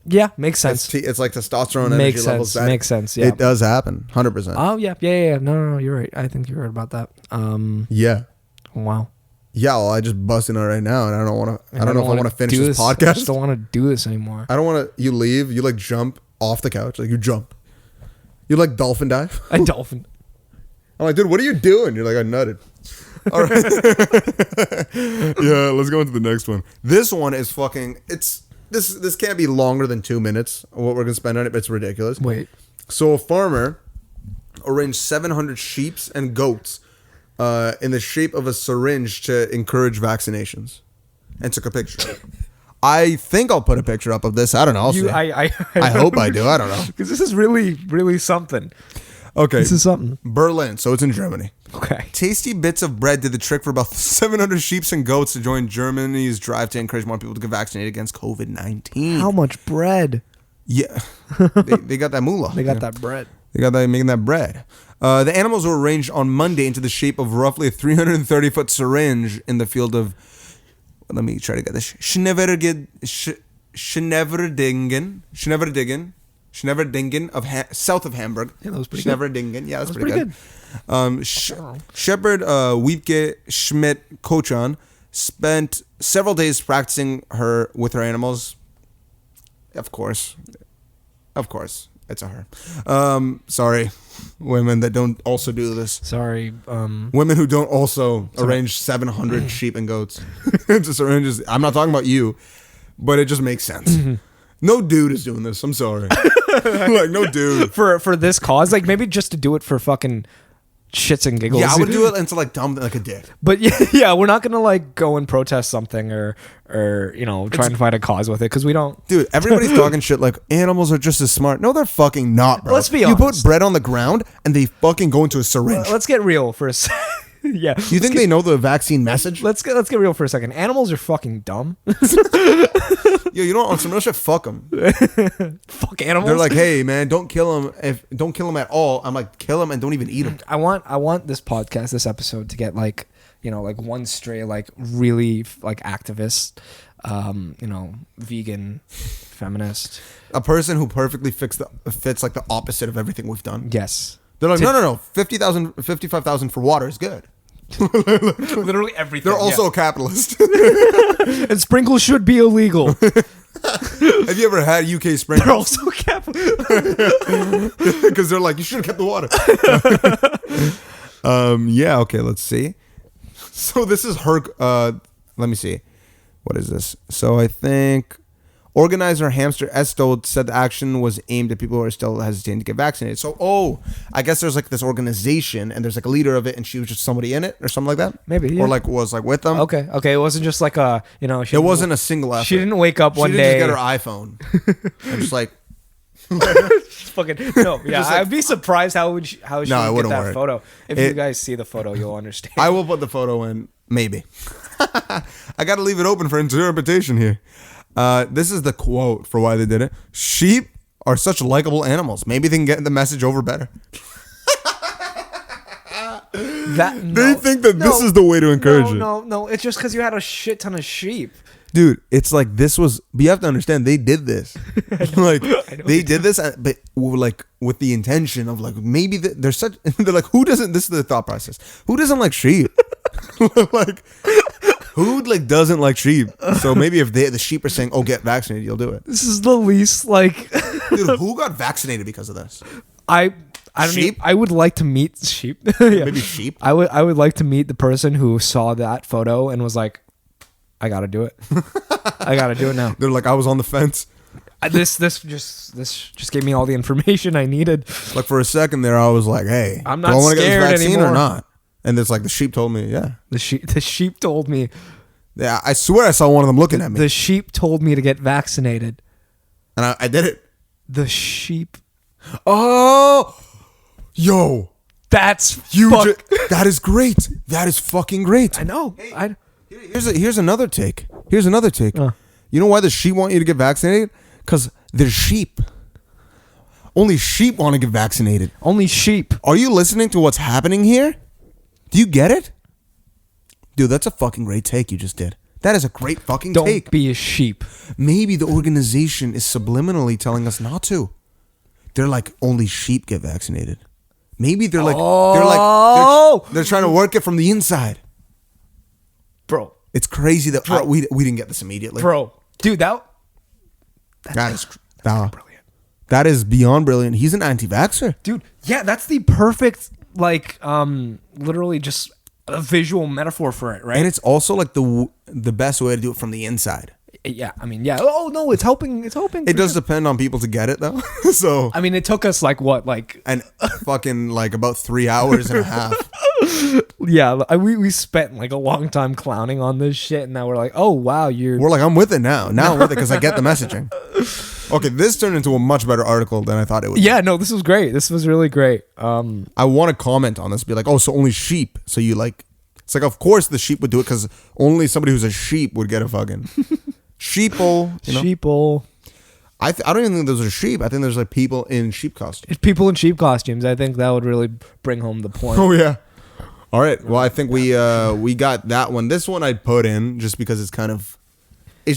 Yeah, makes sense. It's like testosterone Makes energy levels. sense. Makes sense. Yeah. It does happen, 100%. Oh yeah. No, you're right. I think you're right about that. Yeah. Wow. Yeah, well, I just busting it right now, and I don't want to. I don't know if I want to finish do this I podcast. just don't want to do this anymore. I don't want to. You leave. You like jump off the couch. Like you jump. You like dolphin dive. A dolphin. I'm like, dude, what are you doing? You're like, I nutted. All right. Yeah, let's go into the next one. This one is fucking. This can't be longer than 2 minutes. What we're gonna spend on it, but it's ridiculous. Wait. So a farmer arranged 700 sheep and goats in the shape of a syringe to encourage vaccinations, and took a picture. I think I'll put a picture up of this. I don't know. I'll see. I hope I do. I don't know. Because this is really, really something. Okay. This is something. Berlin, so it's in Germany. Okay. Tasty bits of bread did the trick for about 700 sheep and goats to join Germany's drive to encourage more people to get vaccinated against COVID-19. How much bread? Yeah. they got that moolah. They got that bread. They got that making that bread. The animals were arranged on Monday into the shape of roughly a 330-foot syringe in the field of, let me try to get this, Schneverdingen of south of Hamburg. Yeah, that was pretty good. Schneverdingen. Yeah, that's pretty good. Shepherd Wiebke Schmidt Kochan spent several days practicing with her animals. Of course, it's a her. Sorry, women that don't also do this. Sorry. Women who don't also arrange 700 sheep and goats. Just arranges. I'm not talking about you, but it just makes sense. No dude is doing this. I'm sorry. Like no dude For this cause, like maybe just to do it for fucking shits and giggles. Yeah, I would do it into like dumb like a dick. But yeah, we're not gonna like go and protest something or try and find a cause with it because we don't. Dude, everybody's talking shit like animals are just as smart. No, they're fucking not, bro. Let's be honest. You put honest. bread on the ground and they fucking go into a syringe. Let's get real for a second. Yeah. Do you think they know the vaccine message? Let's get real for a second. Animals are fucking dumb. Yo, you know what? On some real shit, fuck them. Fuck animals. They're like, hey man, don't kill them. Don't kill them at all. I'm like, kill them and don't even eat them. I want this podcast, this episode, to get like one stray like really like activist, vegan, feminist. A person who perfectly fits like the opposite of everything we've done. Yes. They're like, no, 55,000 for water is good. Literally everything. They're also a capitalist. And sprinkles should be illegal. Have you ever had UK sprinkles? They're also capitalist. Because they're like, you should have kept the water. Yeah, okay, let's see. So this is her, let me see. What is this? So I think organizer Hamster Estold said the action was aimed at people who are still hesitating to get vaccinated. So, I guess there's like this organization and there's like a leader of it and she was just somebody in it or something like that? Maybe, yeah. Or like was like with them. Okay. It wasn't just like a, It wasn't a single effort. She didn't wake up one day. She didn't just get her iPhone. And just like. Fucking no, yeah. Like, I'd be surprised how she would get that work. photo. If you guys see the photo, you'll understand. I will put the photo in, maybe. I got to leave it open for interpretation here. This is the quote for why they did it. Sheep are such likable animals. Maybe they can get the message over better. They think that this is the way to encourage it. No. It's just because you had a shit ton of sheep. Dude, it's like this was. But you have to understand, they did this. Like they did this, but like with the intention of like maybe they're such. They're like, who doesn't? This is the thought process. Who doesn't like sheep? Like. Who like doesn't like sheep? So maybe if the sheep are saying, "Oh, get vaccinated," you'll do it. This is the least like. Dude, who got vaccinated because of this? I don't. Sheep? I would like to meet sheep. Yeah. Maybe sheep. I would like to meet the person who saw that photo and was like, "I gotta do it. I gotta do it now." They're like, I was on the fence. This just gave me all the information I needed. Like for a second there, I was like, "Hey, I'm do I not want to get scared this vaccine anymore. or not?" And it's like the sheep told me, "Yeah, The sheep told me. yeah." I swear I saw one of them looking at me, The sheep told me to get vaccinated. and I did it. The sheep. Oh, yo, That's you! fuck. That is great. That is fucking great. I know. Here's another take. Here's another take. You know why the sheep want you to get vaccinated? Because they're sheep. Only sheep want to get vaccinated. Only sheep. Are you listening to what's happening here? Do you get it? Dude, that's a fucking great take you just did. That is a great fucking Don't take. be a sheep. Maybe the organization is subliminally telling us not to. They're like, only sheep get vaccinated. Maybe they're like, they're trying to work it from the inside. Bro. It's crazy that we didn't get this immediately. Bro. Dude, that is brilliant. That is beyond brilliant. He's an anti-vaxxer. Dude, yeah, that's the perfect, like, literally just a visual metaphor for it, right? And it's also like the best way to do it from the inside. Yeah, I mean, yeah. Oh, no, it's helping. It's helping. It does depend on people to get it, though. So I mean, it took us, like, what? Like... And fucking, like, about 3 hours and a half. Yeah, we spent, like, a long time clowning on this shit, and now we're like, oh, wow, We're like, I'm with it now. Now I'm with it because I get the messaging. Okay, this turned into a much better article than I thought it would. Yeah, no, this was great. This was really great. I want to comment on this, be like, oh, so only sheep. So you, like... It's like, of course the sheep would do it because only somebody who's a sheep would get a fucking... Sheeple, you know? Sheeple. I don't even think those are sheep. I think there's like people in sheep costumes. It's people in sheep costumes. I think that would really bring home the point. Oh yeah. All right. Well, I think we got that one. This one I'd put in just because it's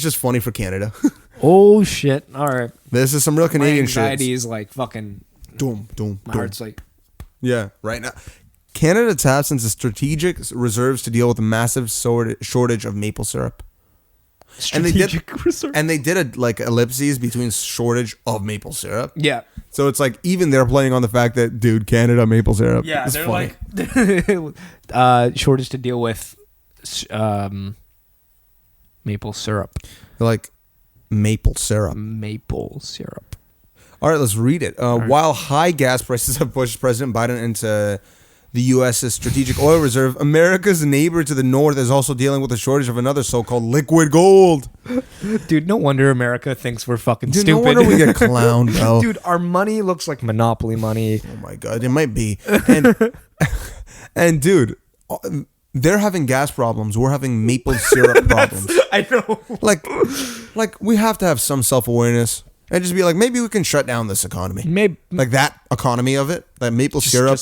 just funny for Canada. Oh shit! All right. This is some real Canadian shit. My anxiety is like fucking. My heart's like. Yeah. Right now, Canada taps into strategic reserves to deal with a massive shortage of maple syrup. Strategic reserve. And they did a like ellipses between shortage of maple syrup. Yeah. So it's like even they're playing on the fact that dude, Canada maple syrup. Yeah, is they're funny. like shortage to deal with maple syrup. They're like maple syrup. Maple syrup. All right, let's read it. While high gas prices have pushed President Biden into the U.S.'s strategic oil reserve, America's neighbor to the north is also dealing with a shortage of another so-called liquid gold. Dude, no wonder America thinks we're fucking stupid. No wonder we get clowned, bro. Dude, our money looks like Monopoly money. Oh my God, it might be. And dude, they're having gas problems. We're having maple syrup problems. I know. Like we have to have some self-awareness and just be like, maybe we can shut down this economy. Maybe like that economy of it, that maple syrup.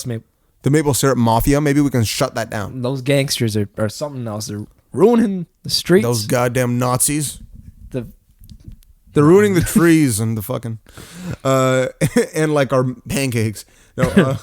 The maple syrup mafia, maybe we can shut that down. Those gangsters are something else. They're ruining the streets. Those goddamn Nazis. They're ruining the trees and the fucking... and like our pancakes. No,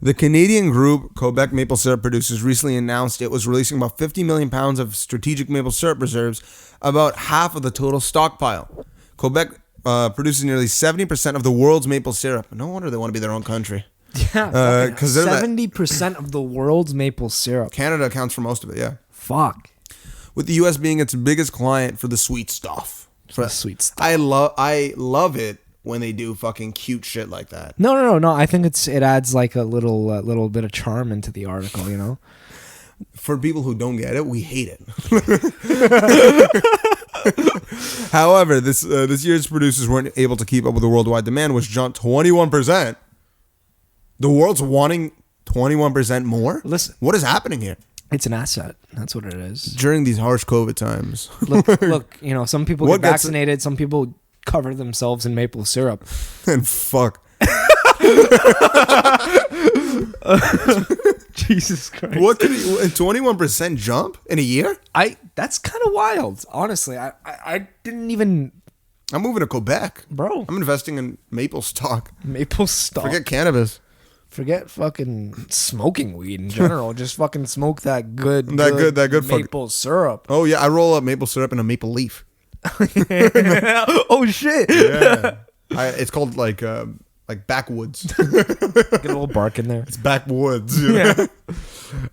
the Canadian group, Quebec Maple Syrup Producers, recently announced it was releasing about 50 million pounds of strategic maple syrup reserves, about half of the total stockpile. Quebec produces nearly 70% of the world's maple syrup. No wonder they want to be their own country. Yeah, because 70% of the world's maple syrup. Canada accounts for most of it. Yeah. Fuck. With the U.S. being its biggest client for the sweet stuff. For the sweet stuff. I love it when they do fucking cute shit like that. No. I think it adds like a little bit of charm into the article. You know. For people who don't get it, we hate it. However, this year's producers weren't able to keep up with the worldwide demand, which jumped 21%. The world's wanting 21% more? Listen. What is happening here? It's an asset. That's what it is. During these harsh COVID times. Look, you know, some people get vaccinated, some people cover themselves in maple syrup. And fuck. Jesus Christ. What could a 21% jump in a year? That's kind of wild. Honestly, I didn't even... I'm moving to Quebec. Bro. I'm investing in maple stock. Maple stock. Forget cannabis. Forget fucking smoking weed in general. Just fucking smoke that good maple syrup. Oh yeah, I roll up maple syrup in a maple leaf. Oh shit! Yeah, it's called like backwoods. Get a little bark in there. It's backwoods. Yeah.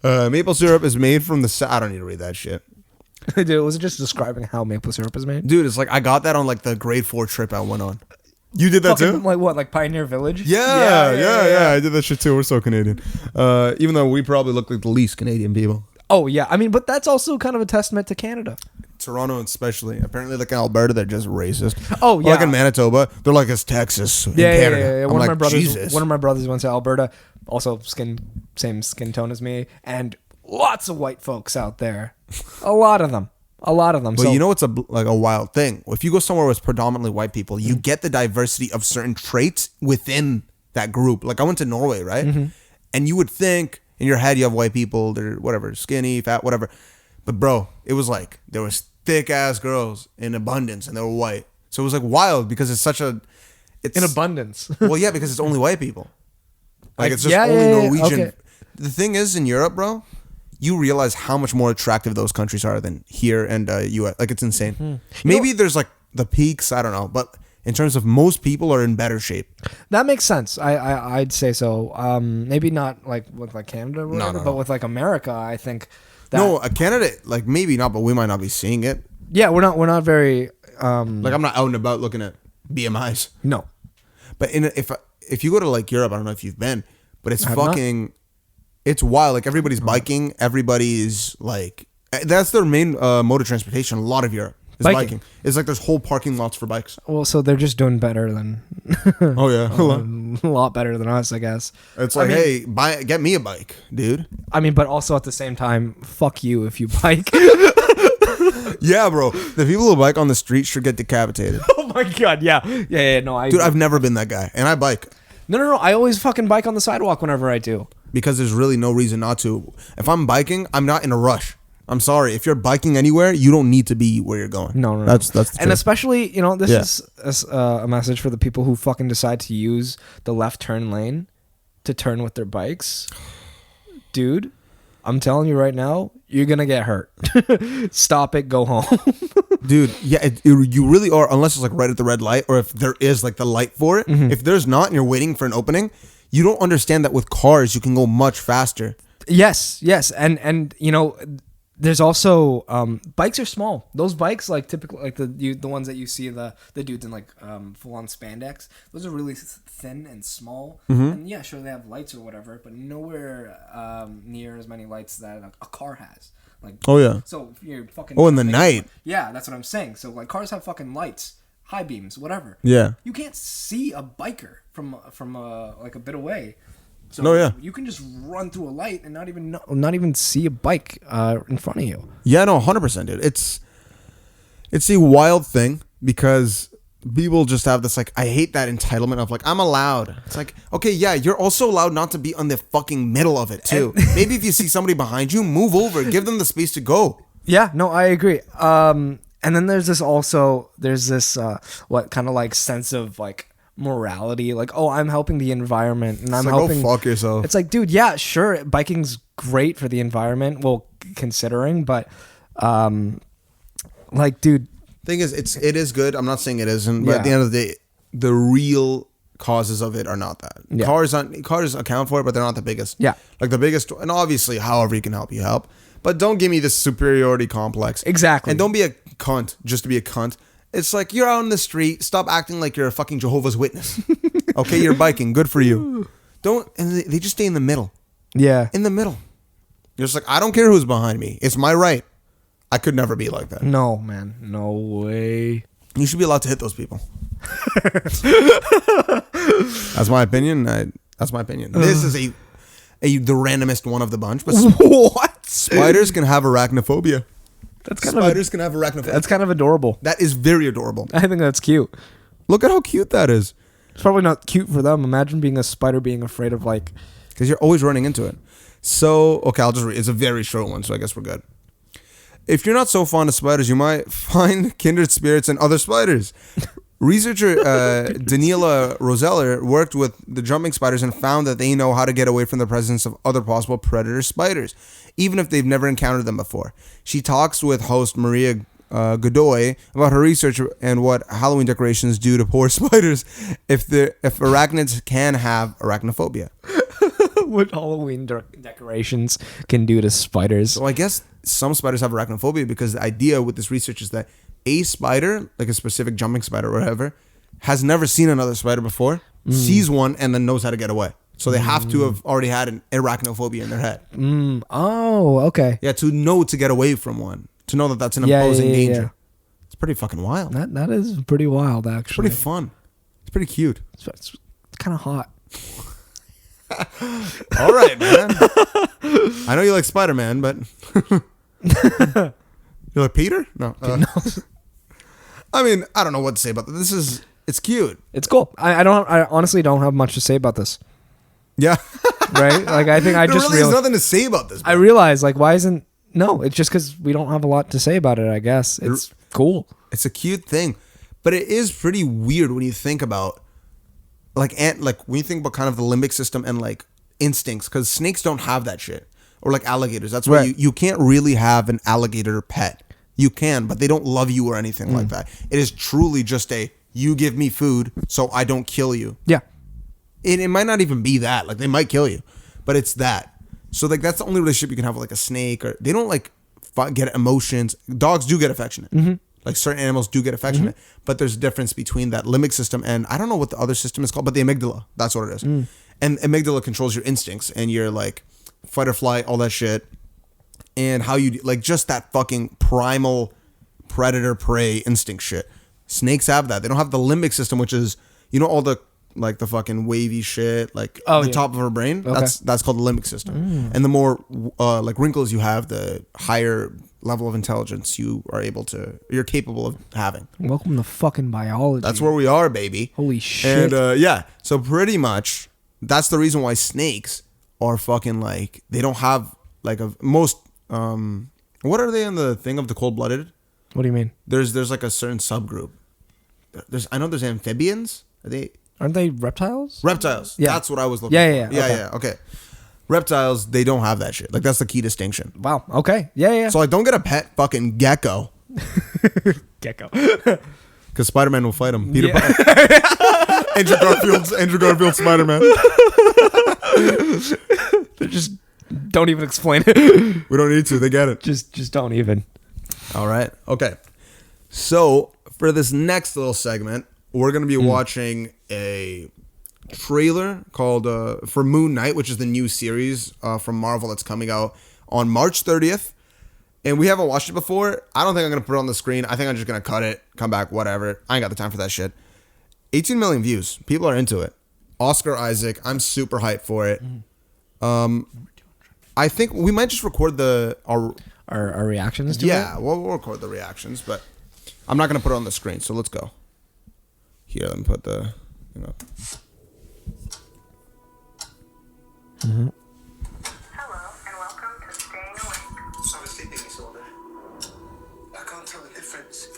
Maple syrup is made from the. I don't need to read that shit. Dude, was it just describing how maple syrup is made? Dude, it's like I got that on like the grade 4 trip I went on. You did that too? Like what? Like Pioneer Village? Yeah. I did that shit too. We're so Canadian. Even though we probably look like the least Canadian people. Oh yeah, I mean, but that's also kind of a testament to Canada. Toronto especially. Apparently, like in Alberta, they're just racist. Oh yeah, or like in Manitoba, they're like it's Texas. In Canada. Yeah. I'm One like, of my brothers. Jesus. One of my brothers went to Alberta. Also, same skin tone as me, and lots of white folks out there. A lot of them. But so, you know, it's a wild thing. If you go somewhere with predominantly white people, you get the diversity of certain traits within that group. Like I went to Norway, right? Mm-hmm. And you would think in your head you have white people, they're whatever, skinny, fat, whatever. But bro, it was like there was thick ass girls in abundance, and they were white. So it was like wild because it's in abundance. Well, yeah, because it's only white people. Like it's just only Norwegian. Okay. The thing is, in Europe, bro, you realize how much more attractive those countries are than here and US. Like it's insane. Mm-hmm. Maybe there's like the peaks, I don't know, but in terms of most people are in better shape. That makes sense. I'd say so. Maybe not like with like Canada or whatever, but with like America, I think. Canada, like maybe not, but we might not be seeing it. Yeah, we're not very. Like I'm not out and about looking at BMIs. No, but if you go to like Europe, I don't know if you've been, but it's fucking. It's wild. Like everybody's biking. Everybody's like, that's their main mode of transportation. A lot of Europe is biking. It's like there's whole parking lots for bikes. Well, so they're just doing better than. Oh yeah, a lot better than us, I guess. It's like, hey, get me a bike, dude. I mean, but also at the same time, fuck you if you bike. Yeah, bro. The people who bike on the street should get decapitated. Oh my god, yeah. No, dude, I've never been that guy, and I bike. No. I always fucking bike on the sidewalk whenever I do. Because there's really no reason not to. If I'm biking, I'm not in a rush. I'm sorry. If you're biking anywhere, you don't need to be where you're going. No. That's the truth. And especially, you know, this is a message for the people who fucking decide to use the left turn lane to turn with their bikes. Dude, I'm telling you right now, you're going to get hurt. Stop it. Go home. Dude, yeah, you really are, unless it's like right at the red light, or if there is like the light for it. Mm-hmm. If there's not and you're waiting for an opening, you don't understand that with cars you can go much faster. Yes, and you know, there's also bikes are small. Those bikes, like typically, like the ones that you see the dudes in like full on spandex. Those are really thin and small. Mm-hmm. And yeah, sure they have lights or whatever, but nowhere near as many lights that a car has. Like, oh yeah. So if you're fucking. Oh, in the night. Yeah, that's what I'm saying. So like cars have fucking lights, high beams, whatever. Yeah. You can't see a biker from like a bit away. So no, yeah. You can just run through a light and not even see a bike in front of you. Yeah, no, 100%, dude. It's a wild thing because people just have this like, I hate that entitlement of like, I'm allowed. It's like, okay, yeah, you're also allowed not to be on the fucking middle of it too. Maybe if you see somebody behind you, move over, give them the space to go. Yeah, no, I agree. And then there's this what kind of like sense of like morality, like, oh, I'm helping the environment and I'm like, helping. Go fuck yourself. It's like, dude, yeah, sure, biking's great for the environment, well, considering, but like, dude, thing is, it is good. I'm not saying it isn't, but at the end of the day, the real causes of it are not that. Yeah. Cars account for it, but they're not the biggest. Yeah, like the biggest, and obviously, however you can help, you help. But don't give me this superiority complex. Exactly. And don't be a cunt just to be a cunt. It's like, you're out on the street. Stop acting like you're a fucking Jehovah's Witness. Okay, you're biking. Good for you. And they just stay in the middle. Yeah. In the middle. You're just like, I don't care who's behind me. It's my right. I could never be like that. No, man. No way. You should be allowed to hit those people. That's my opinion. This is the randomest one of the bunch. But what? Spiders can have arachnophobia. Spiders can have arachnophobia. That's kind of adorable. That is very adorable. I think that's cute. Look at how cute that is. It's probably not cute for them. Imagine being a spider being afraid of like... Because you're always running into it. So, okay, I'll just read. It's a very short one, so I guess we're good. If you're not so fond of spiders, you might find kindred spirits in other spiders. Researcher Daniela Roseller worked with the jumping spiders and found that they know how to get away from the presence of other possible predator spiders, even if they've never encountered them before. She talks with host Maria Godoy about her research and what Halloween decorations do to poor spiders if arachnids can have arachnophobia. what Halloween decorations can do to spiders. So I guess some spiders have arachnophobia because the idea with this research is that a spider, like a specific jumping spider or whatever, has never seen another spider before, sees one, and then knows how to get away. So they have to have already had an arachnophobia in their head. Oh, okay. Yeah, to know to get away from one. To know that that's an imposing danger. Yeah. It's pretty fucking wild. That is pretty wild, actually. It's pretty fun. It's pretty cute. It's kind of hot. All right, man. I know you like SpiderMan, but you like Peter? No. No. I mean, I don't know what to say about this. It's cute. It's cool. I honestly don't have much to say about this. Yeah. Right? Like, I think I there just really is nothing to say about this. I realized, like, why isn't... No, it's just because we don't have a lot to say about it, I guess. It's cool. It's a cute thing. But it is pretty weird when you think about... Like when you think about kind of the limbic system and, like, instincts. Because snakes don't have that shit. Or, like, alligators. That's why you can't really have an alligator pet. You can, but they don't love you or anything like that. It is truly just you give me food so I don't kill you. Yeah. It might not even be that. Like, they might kill you. But it's that. So, like, that's the only relationship you can have with, like, a snake. Or they don't, like, get emotions. Dogs do get affectionate. Mm-hmm. Like, certain animals do get affectionate. Mm-hmm. But there's a difference between that limbic system and I don't know what the other system is called, but the amygdala. That's what it is. And amygdala controls your instincts and your, like, fight or flight, all that shit. And how you, like, just that fucking primal predator-prey instinct shit. Snakes have that. They don't have the limbic system, which is, you know, all the, like, the fucking wavy shit, like, top of her brain. Okay. That's called the limbic system. And the more, like, wrinkles you have, the higher level of intelligence you're capable of having. Welcome to fucking biology. That's where we are, baby. Holy shit. And, yeah. So, pretty much, that's the reason why snakes are fucking, like, they don't have, like, what are they in the thing of the cold-blooded? What do you mean? There's like a certain subgroup. I know there's amphibians. Aren't they reptiles? Reptiles. Yeah. That's what I was looking for. Yeah. Okay. Reptiles, they don't have that shit. Like, that's the key distinction. Wow. Okay. Yeah. So, like, don't get a pet fucking gecko. Gecko. Because Spider-Man will fight him. Peter Parker. Andrew Garfield's Spider-Man. Just don't even explain it. We don't need to. They get it. Just don't even. All right. Okay. So, for this next little segment, we're going to be watching a trailer called for Moon Knight, which is the new series from Marvel that's coming out on March 30th. And we haven't watched it before. I don't think I'm going to put it on the screen. I think I'm just going to cut it, come back, whatever. I ain't got the time for that shit. 18 million views. People are into it. Oscar Isaac. I'm super hyped for it. I think we might just record our reactions to it? Yeah, we'll record the reactions, but I'm not going to put it on the screen, so let's go. Here, let me put the thing up. Hello, and welcome to Staying Awake. I have a sleeping disorder. I can't tell the difference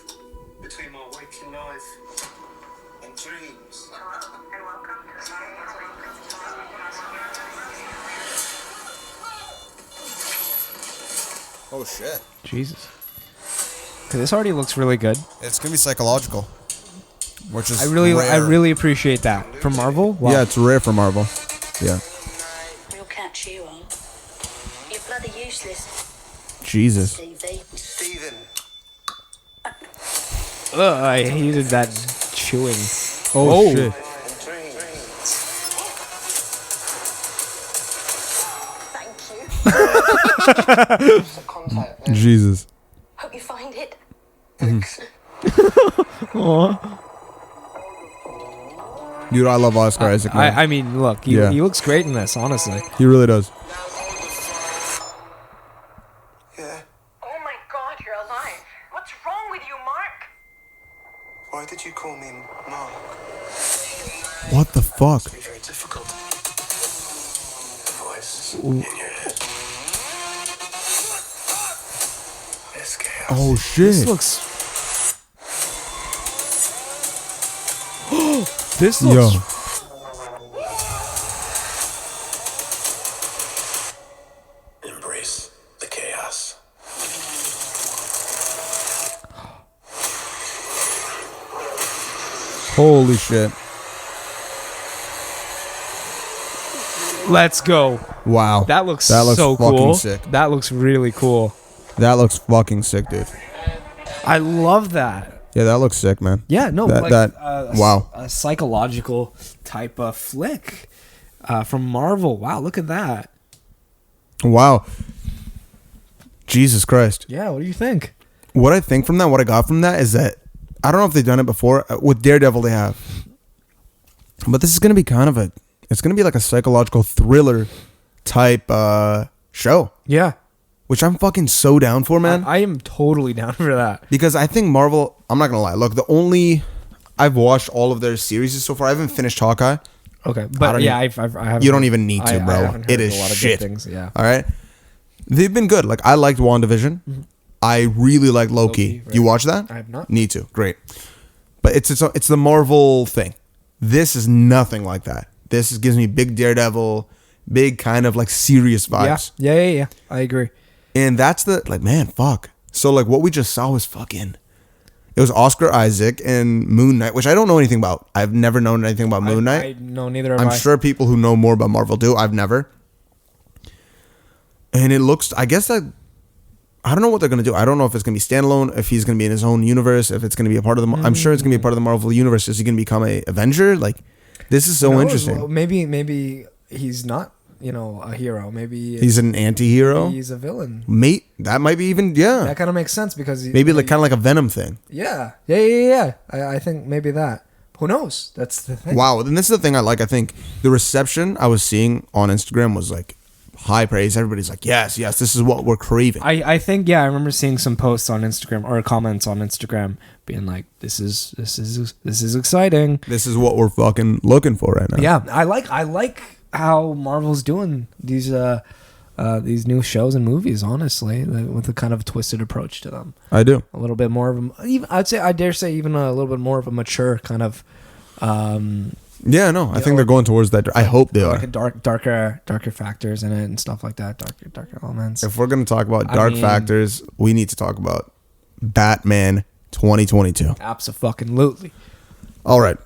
between my waking life and dreams. Hello, and welcome to Staying Awake. Oh, shit. Jesus. This already looks really good. It's going to be psychological, which is I rare. really appreciate that. From Marvel? Wow. Yeah, it's rare for Marvel. Yeah. We'll catch you on. You're bloody useless, Jesus. Stephen. Ugh, I hated that chewing. Oh, shit. Thank you. Jesus. Hope you find it. Dude, I love Oscar Isaac. Man. I mean, look, he looks great in this, honestly. He really does. Yeah. Oh my god, you're alive. What's wrong with you, Mark? Why did you call me Mark? What the fuck? It's very difficult. The voice in your head. There's chaos. Oh, shit. This looks... This looks... Yo. Embrace the chaos. Holy shit. Let's go. Wow. That looks so so fucking cool. sick. That looks really cool. That looks fucking sick, dude. I love that. Yeah, that looks sick, man. Yeah, no, Wow. a psychological type of flick from Marvel. Wow, look at that. Wow. Jesus Christ. Yeah, what do you think? What I think from that, what I got from that is that I don't know if they've done it before. With Daredevil, they have. But this is going to be it's going to be like a psychological thriller type show. Yeah. Which I'm fucking so down for, man. I am totally down for that. Because I think Marvel, I'm not going to lie. Look, I've watched all of their series so far. I haven't finished Hawkeye. Okay. But yeah, I haven't. You don't even need to, bro. I haven't heard it is a lot of shit. good things, yeah. All right. They've been good. Like, I liked WandaVision. Mm-hmm. I really like Loki. Right. You watch that? I have not. Need to. Great. But it's the Marvel thing. This is nothing like that. This gives me big Daredevil, big kind of like serious vibes. Yeah. I agree. And that's man, fuck. So like what we just saw was fucking. It was Oscar Isaac and Moon Knight, which I don't know anything about. I've never known anything about Moon Knight. I know neither have I'm I. sure people who know more about Marvel do. I've never. And it looks, I guess that, I don't know what they're going to do. I don't know if it's going to be standalone, if he's going to be in his own universe, if it's going to be a part of the, I'm sure it's going to be a part of the Marvel universe. Is he going to become a Avenger? Like, this is so interesting. Well, maybe he's not, a hero. Maybe he's an anti-hero. He's a villain. Mate, that might be even, yeah. That kind of makes sense because maybe like kind of like a Venom thing. Yeah. I think maybe that. Who knows? That's the thing. Wow. And this is the thing I like. I think the reception I was seeing on Instagram was like high praise. Everybody's like, yes, this is what we're craving. I think, I remember seeing some posts on Instagram or comments on Instagram being like, this is exciting. This is what we're fucking looking for right now. Yeah, I like how Marvel's doing these new shows and movies, honestly, with a kind of twisted approach to them. I do. A little bit more of I dare say even a little bit more of a mature kind of yeah, no, I think they're going towards that. I hope they are. Like a darker factors in it and stuff like that. Darker elements. If we're going to talk about dark factors, we need to talk about Batman 2022. Abso-fucking-lutely. All right.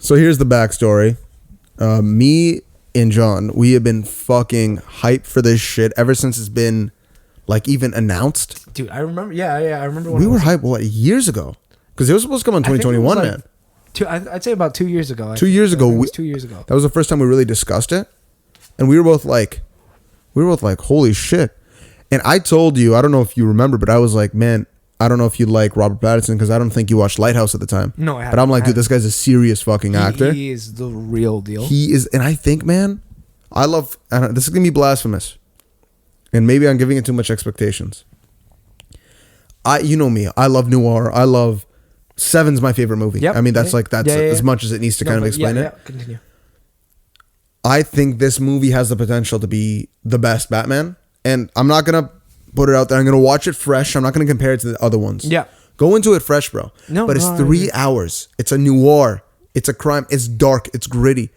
So here's the backstory. Me and John, we have been fucking hyped for this shit ever since it's been like even announced. Dude, I remember. Yeah, I remember. When we were hyped years ago because it was supposed to come in 2021, man. I'd say about 2 years ago. 2 years ago. 2 years ago. That was the first time we really discussed it. And we were both like, holy shit. And I told you, I don't know if you remember, but I was like, man, I don't know if you like Robert Pattinson because I don't think you watched Lighthouse at the time. No, I haven't. But I'm like, dude, this guy's a serious fucking actor. He is the real deal. He is. And I think, man, this is going to be blasphemous. And maybe I'm giving it too much expectations. You know me. I love noir. I love... Seven's my favorite movie. Yep. I mean, that's as much as it needs to kind of explain it. Yeah, continue. I think this movie has the potential to be the best Batman. And I'm not going to put it out there. I'm going to watch it fresh. I'm not going to compare it to the other ones. Yeah. Go into it fresh, bro. But it's 3 hours. It's a noir. It's a crime. It's dark. It's gritty.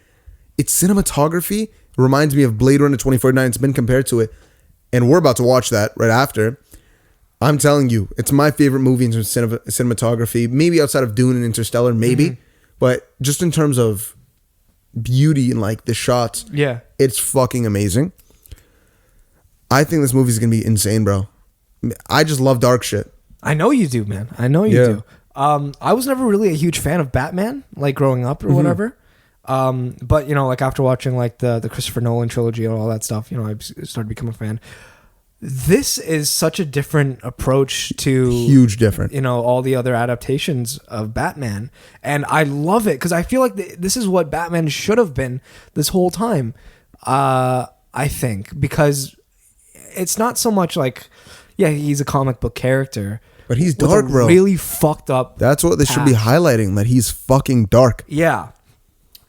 Its cinematography reminds me of Blade Runner 2049. It's been compared to it. And we're about to watch that right after. I'm telling you, it's my favorite movie in terms of cinematography. Maybe outside of Dune and Interstellar, maybe. Mm-hmm. But just in terms of beauty and like the shots, yeah, it's fucking amazing. I think this movie's going to be insane, bro. I just love dark shit. I know you do, man. I know you do. I was never really a huge fan of Batman, like growing up or whatever. But, like after watching like the Christopher Nolan trilogy and all that stuff, I started becoming a fan. This is such a different approach to huge different, all the other adaptations of Batman. And I love it because I feel like this is what Batman should have been this whole time. I think because it's not so much like, he's a comic book character, but he's dark, bro. Really fucked up. That's what they should be highlighting, that he's fucking dark. Yeah.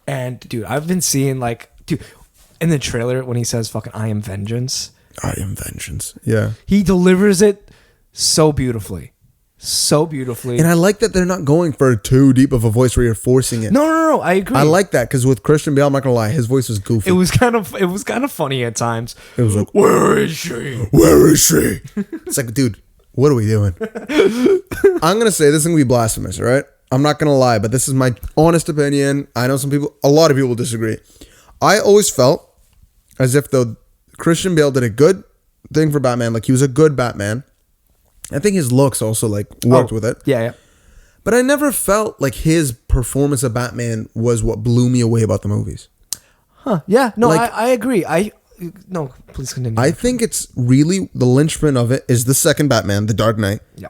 And dude, I've been seeing in the trailer when he says fucking I am vengeance. I am vengeance. Yeah. He delivers it so beautifully. So beautifully. And I like that they're not going for too deep of a voice where you're forcing it. No. I agree. I like that because with Christian Bale, I'm not gonna lie, his voice was goofy. It was kind of funny at times. It was like, where is she? Where is she? It's like, dude, what are we doing? I'm gonna say this is gonna be blasphemous, all right? I'm not gonna lie, but this is my honest opinion. I know a lot of people will disagree. I always felt as if though Christian Bale did a good thing for Batman, like he was a good Batman. I think his looks also like worked with it. Yeah. But I never felt like his performance of Batman was what blew me away about the movies. Huh. Yeah. No, Like- I agree. No, please continue. I think it's really the linchpin of it is the second Batman, The Dark Knight. Yeah.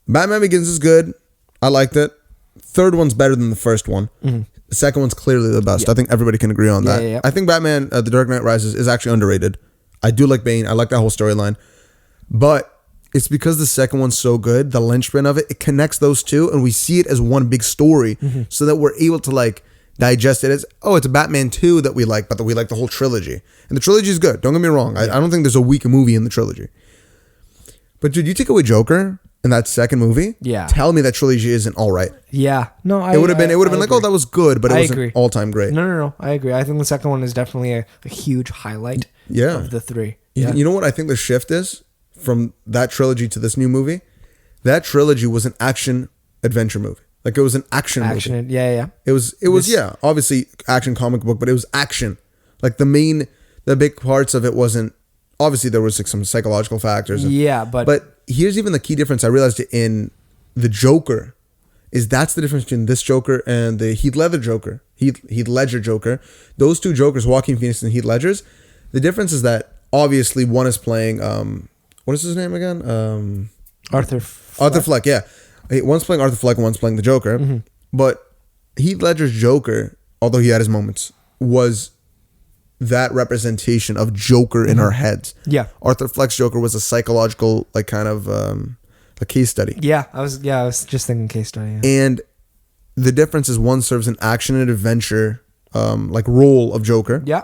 Batman Begins is good. I liked it. Third one's better than the first one. The second one's clearly the best. Yeah. I think everybody can agree on that. Yeah. I think Batman, The Dark Knight Rises is actually underrated. I do like Bane. I like that whole storyline. But it's because the second one's so good, the linchpin of it, it connects those two, and we see it as one big story so that we're able to like digest it as, oh, it's a Batman 2 that we like, but that we like the whole trilogy. And the trilogy is good. Don't get me wrong. I don't think there's a weak movie in the trilogy. But dude, you take away Joker in that second movie, tell me that trilogy isn't all right. Yeah. No, It would have been like, oh, that was good, but it wasn't agree. all-time great. No. I agree. I think the second one is definitely a huge highlight of the three. Yeah. You know what I think the shift is from that trilogy to this new movie? That trilogy was an action adventure movie. Like it was an action movie. Yeah. It was obviously action comic book, but it was action. Like the big parts of it wasn't, obviously there was like some psychological factors. But here's even the key difference. I realized it in the Joker is that's the difference between this Joker and the Heath Ledger Joker. Those two Jokers, Joaquin Phoenix and Heath Ledger's, the difference is that obviously one is playing, what is his name again? Arthur Fleck, yeah. One's playing Arthur Fleck and one's playing the Joker. But Heath Ledger's Joker, although he had his moments, was that representation of Joker in our heads. Yeah. Arthur Fleck's Joker was a psychological, like kind of a case study. Yeah, I was just thinking case study. Yeah. And the difference is one serves an action and adventure like role of Joker. Yeah.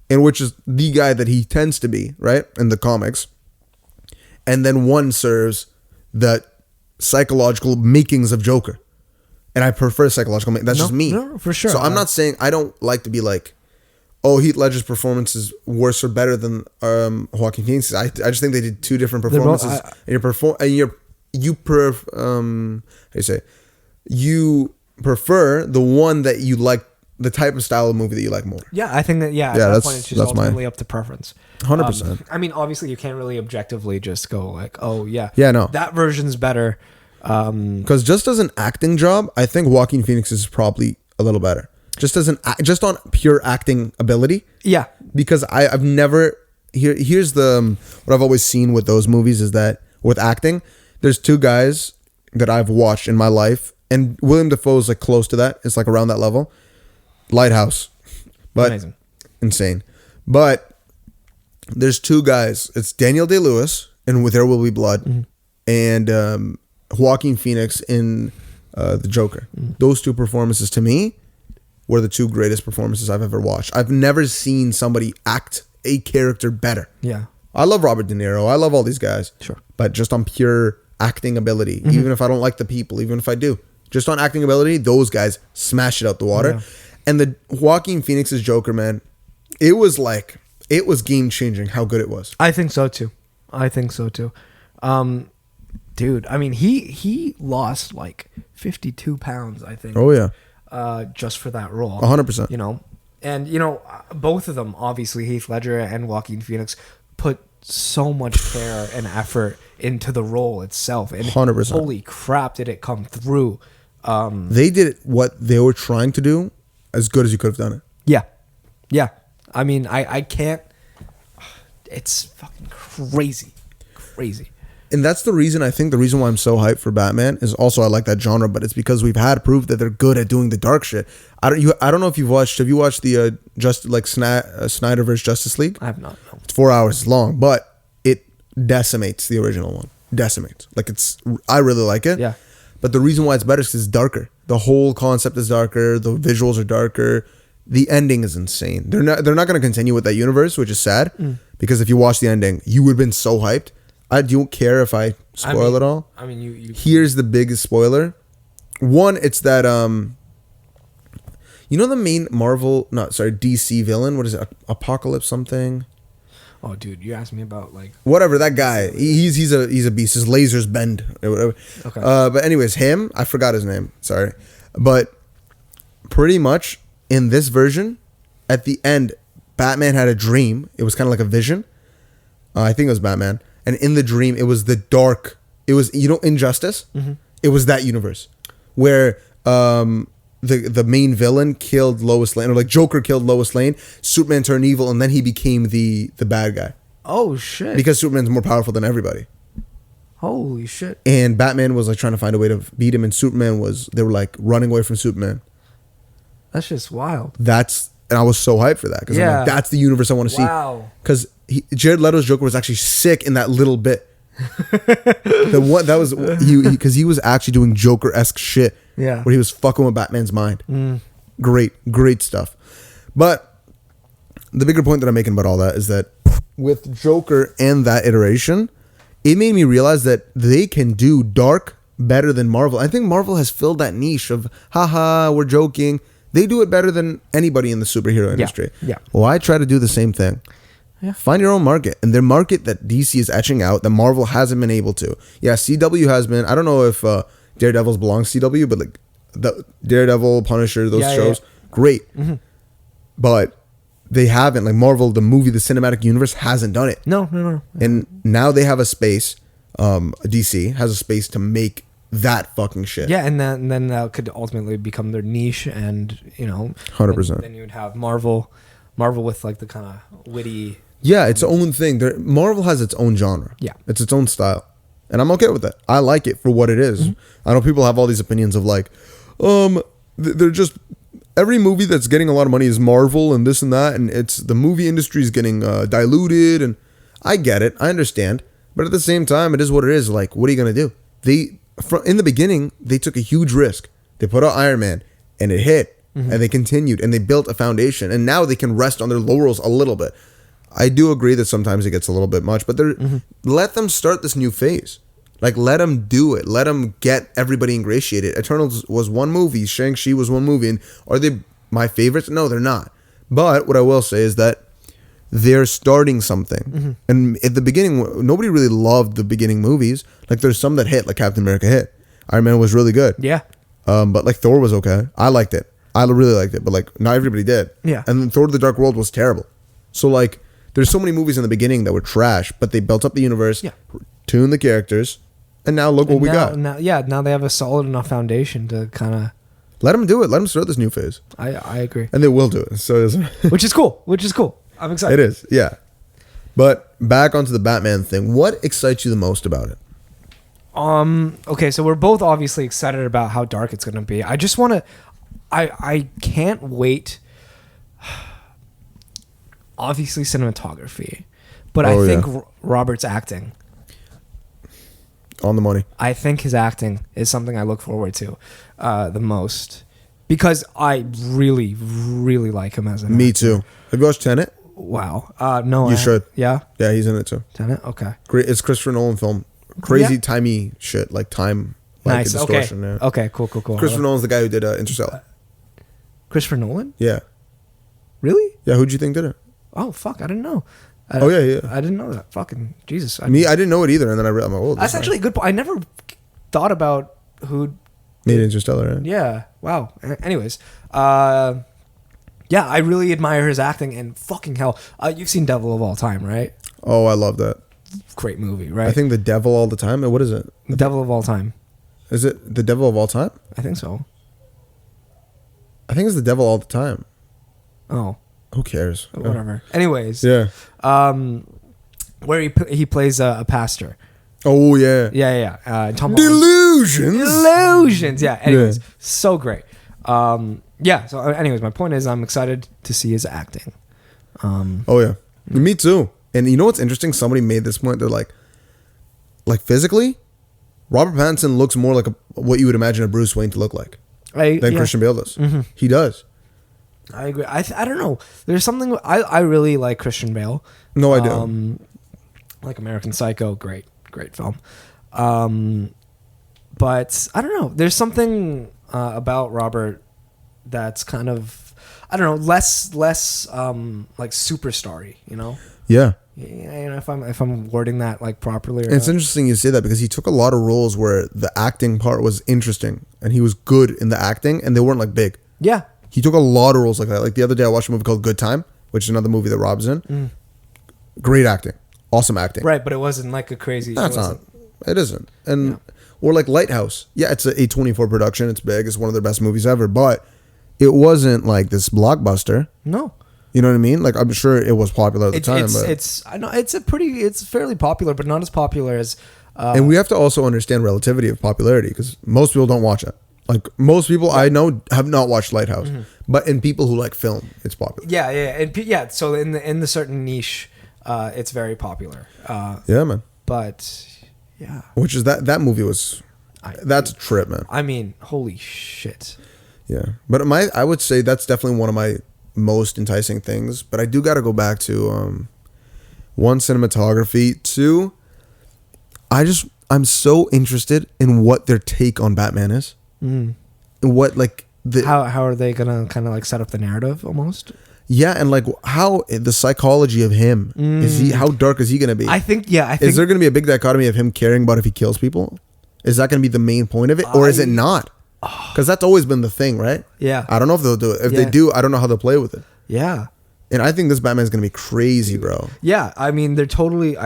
And which is the guy that he tends to be, right? In the comics. And then one serves the psychological makings of Joker. And I prefer psychological makings. That's just me. No, for sure. So I'm not saying, I don't like to be like, oh, Heath Ledger's performance is worse or better than Joaquin Phoenix's. I just think they did two different performances. You prefer the one that you like, the type of style of movie that you like more. Yeah, I think that. Yeah, at that point, it's just ultimately up to preference. 100%. I mean, obviously, you can't really objectively just go like, oh yeah, no, that version's better. Because just as an acting job, I think Joaquin Phoenix is probably a little better. Just on pure acting ability. Yeah, because I've never here's the what I've always seen with those movies is that with acting, there's two guys that I've watched in my life, and William Dafoe's like close to that. It's like around that level. Lighthouse, but amazing. Insane. But there's two guys. It's Daniel Day-Lewis in There Will Be Blood, and Joaquin Phoenix in The Joker. Those two performances to me were the two greatest performances I've ever watched. I've never seen somebody act a character better. Yeah, I love Robert De Niro. I love all these guys. Sure, but just on pure acting ability, even if I don't like the people, even if I do, just on acting ability, those guys smash it out the water. Yeah. And the Joaquin Phoenix's Joker, man, it was game changing how good it was. I think so too. Dude, I mean, he lost like 52 pounds, I think. Oh yeah. Just for that role. 100%. You know, and you know, both of them, obviously Heath Ledger and Joaquin Phoenix, put so much care and effort into the role itself. And 100%. Holy crap, did it come through? They did what they were trying to do as good as you could have done it. Yeah. I mean, I can't. It's fucking crazy. And that's the reason, I think the reason why I'm so hyped for Batman is also I like that genre, but it's because we've had proof that they're good at doing the dark shit. I don't know if have you watched the Snyderverse Justice League? I have not. No. It's 4 hours long, but it decimates the original one. Like I really like it. Yeah. But the reason why it's better is because it's darker. The whole concept is darker. The visuals are darker. The ending is insane. They're not going to continue with that universe, which is sad. Because if you watch the ending, you would have been so hyped. I don't care if I spoil it all. I mean, you. Here's the biggest spoiler. One, it's that you know the main DC villain. What is it? Apocalypse something. Oh, dude, you asked me about like whatever that guy. He's a beast. His lasers bend or whatever. Okay. But anyways, him. I forgot his name. Sorry. But pretty much in this version, at the end, Batman had a dream. It was kind of like a vision. I think it was Batman. And in the dream, it was the dark. It was, Injustice? Mm-hmm. It was that universe where the main villain killed Lois Lane, or like Joker killed Lois Lane. Superman turned evil, and then he became the bad guy. Oh, shit. Because Superman's more powerful than everybody. Holy shit. And Batman was like trying to find a way to beat him, and they were like running away from Superman. That's just wild. And I was so hyped for that because I'm like, that's the universe I want to see. Wow. Because Jared Leto's Joker was actually sick in that little bit. Because he was actually doing Joker-esque shit. Yeah. Where he was fucking with Batman's mind. Great stuff. But the bigger point that I'm making about all that is that with Joker and that iteration, it made me realize that they can do dark better than Marvel. I think Marvel has filled that niche of, haha, we're joking. They do it better than anybody in the superhero industry. Yeah. Well, I try to do the same thing. Yeah. Find your own market. And their market that DC is etching out, that Marvel hasn't been able to. Yeah, CW has been. I don't know if Daredevil belongs to CW, but like the Daredevil, Punisher, those shows, great. Mm-hmm. But they haven't. Like Marvel, the movie, the cinematic universe hasn't done it. No. And now they have a space. DC has a space to make that fucking shit. Yeah, and then that could ultimately become their niche, and 100%. Then you would have Marvel with like the kind of witty. Yeah, its own thing. Marvel has its own genre. Yeah, it's its own style, and I'm okay with that. I like it for what it is. Mm-hmm. I know people have all these opinions of like, they're just every movie that's getting a lot of money is Marvel and this and that, and it's the movie industry is getting diluted, and I get it, I understand, but at the same time, it is what it is. Like, what are you gonna do? In the beginning, they took a huge risk. They put out Iron Man, and it hit, and they continued, and they built a foundation, and now they can rest on their laurels a little bit. I do agree that sometimes it gets a little bit much, but let them start this new phase. Like, let them do it. Let them get everybody ingratiated. Eternals was one movie. Shang-Chi was one movie. And are they my favorites? No, they're not. But what I will say is that they're starting something. And at the beginning, nobody really loved the beginning movies. Like, there's some that hit, like Captain America hit. Iron Man was really good. Yeah. But like Thor was okay. I liked it. I really liked it. But like, not everybody did. Yeah. And then Thor: The Dark World was terrible. So like, there's so many movies in the beginning that were trash, but they built up the universe, tuned the characters, and now look what we got. Now they have a solid enough foundation to kind of let them do it. Let them start this new phase. I agree, and they will do it. So which is cool. I'm excited. It is, yeah. But back onto the Batman thing. What excites you the most about it? Okay, so we're both obviously excited about how dark it's going to be. I just want to. I can't wait. Obviously, cinematography, but I think Robert's acting. On the money. I think his acting is something I look forward to the most, because I really, really like him as an actor. Me too. Have you watched Tenet? Wow. No. You should. Yeah? Yeah, he's in it too. Tenet? Okay. Great. It's Christopher Nolan film. Crazy timey shit, like time, like nice. a distortion. Okay. Yeah. Okay, cool. Christopher Nolan's the guy who did Interstellar. Christopher Nolan? Yeah. Really? Yeah, who'd you think did it? Oh, fuck, I didn't know. Yeah. I didn't know that. Fucking Jesus. I didn't know it either, and then I read, I'm like, oh, that's actually a good point. I never thought about who made Interstellar, right? Yeah. Wow. Anyways, yeah, I really admire his acting, and fucking hell, you've seen Devil of All Time, right? Oh, I love that. Great movie, right? I think The Devil All the Time. What is it? The Devil of All Time. Is it The Devil of All Time? I think so. I think it's The Devil All the Time. Oh. Who cares? Whatever. Anyways. Yeah. Where he plays a pastor. Oh, yeah. Yeah. Delusions. Yeah. Anyways, so great. Yeah. So, anyways, my point is, I'm excited to see his acting. Oh yeah, me too. And you know what's interesting? Somebody made this point. They're like physically, Robert Pattinson looks more like what you would imagine a Bruce Wayne to look like than Christian Bale does. Mm-hmm. He does. I agree. I don't know. There's something I really like Christian Bale. No, I do. Like American Psycho, great film. But I don't know. There's something about Robert that's kind of, I don't know, less like superstar-y, you know? Yeah. You know, if I'm wording that like properly. Or it's not. interesting you say that, because he took a lot of roles where the acting part was interesting and he was good in the acting, and they weren't like big. Yeah. He took a lot of roles like that. Like the other day I watched a movie called Good Time which is another movie that Rob's in. Great acting, awesome acting. Right, but it wasn't like a crazy. No, it's not. It isn't. And or like Lighthouse. Yeah, it's a A24 production. It's big. It's one of their best movies ever. But it wasn't like this blockbuster. No. You know what I mean? Like I'm sure it was popular at the time. I know it's fairly popular, but not as popular as. And we have to also understand relativity of popularity because most people don't watch it. Like most people I know have not watched Lighthouse, but in people who like film, it's popular. Yeah. So in the certain niche, it's very popular. Yeah, man. But yeah, Which is that movie was that's a trip, man. I mean, holy shit. Yeah, but I would say that's definitely one of my most enticing things. But I do got to go back to one, cinematography, two. I'm so interested in what their take on Batman is. What like how are they gonna kind of like set up the narrative almost? Yeah, and like how the psychology of him is how dark is he gonna be? I think is there gonna be a big dichotomy of him caring about if he kills people? Is that gonna be the main point of it, or is it not? Because that's always been the thing, right? Yeah, I don't know if they'll do it. If they do, I don't know how they'll play with it. Yeah. And I think this Batman's gonna be crazy, bro. Yeah, I mean, I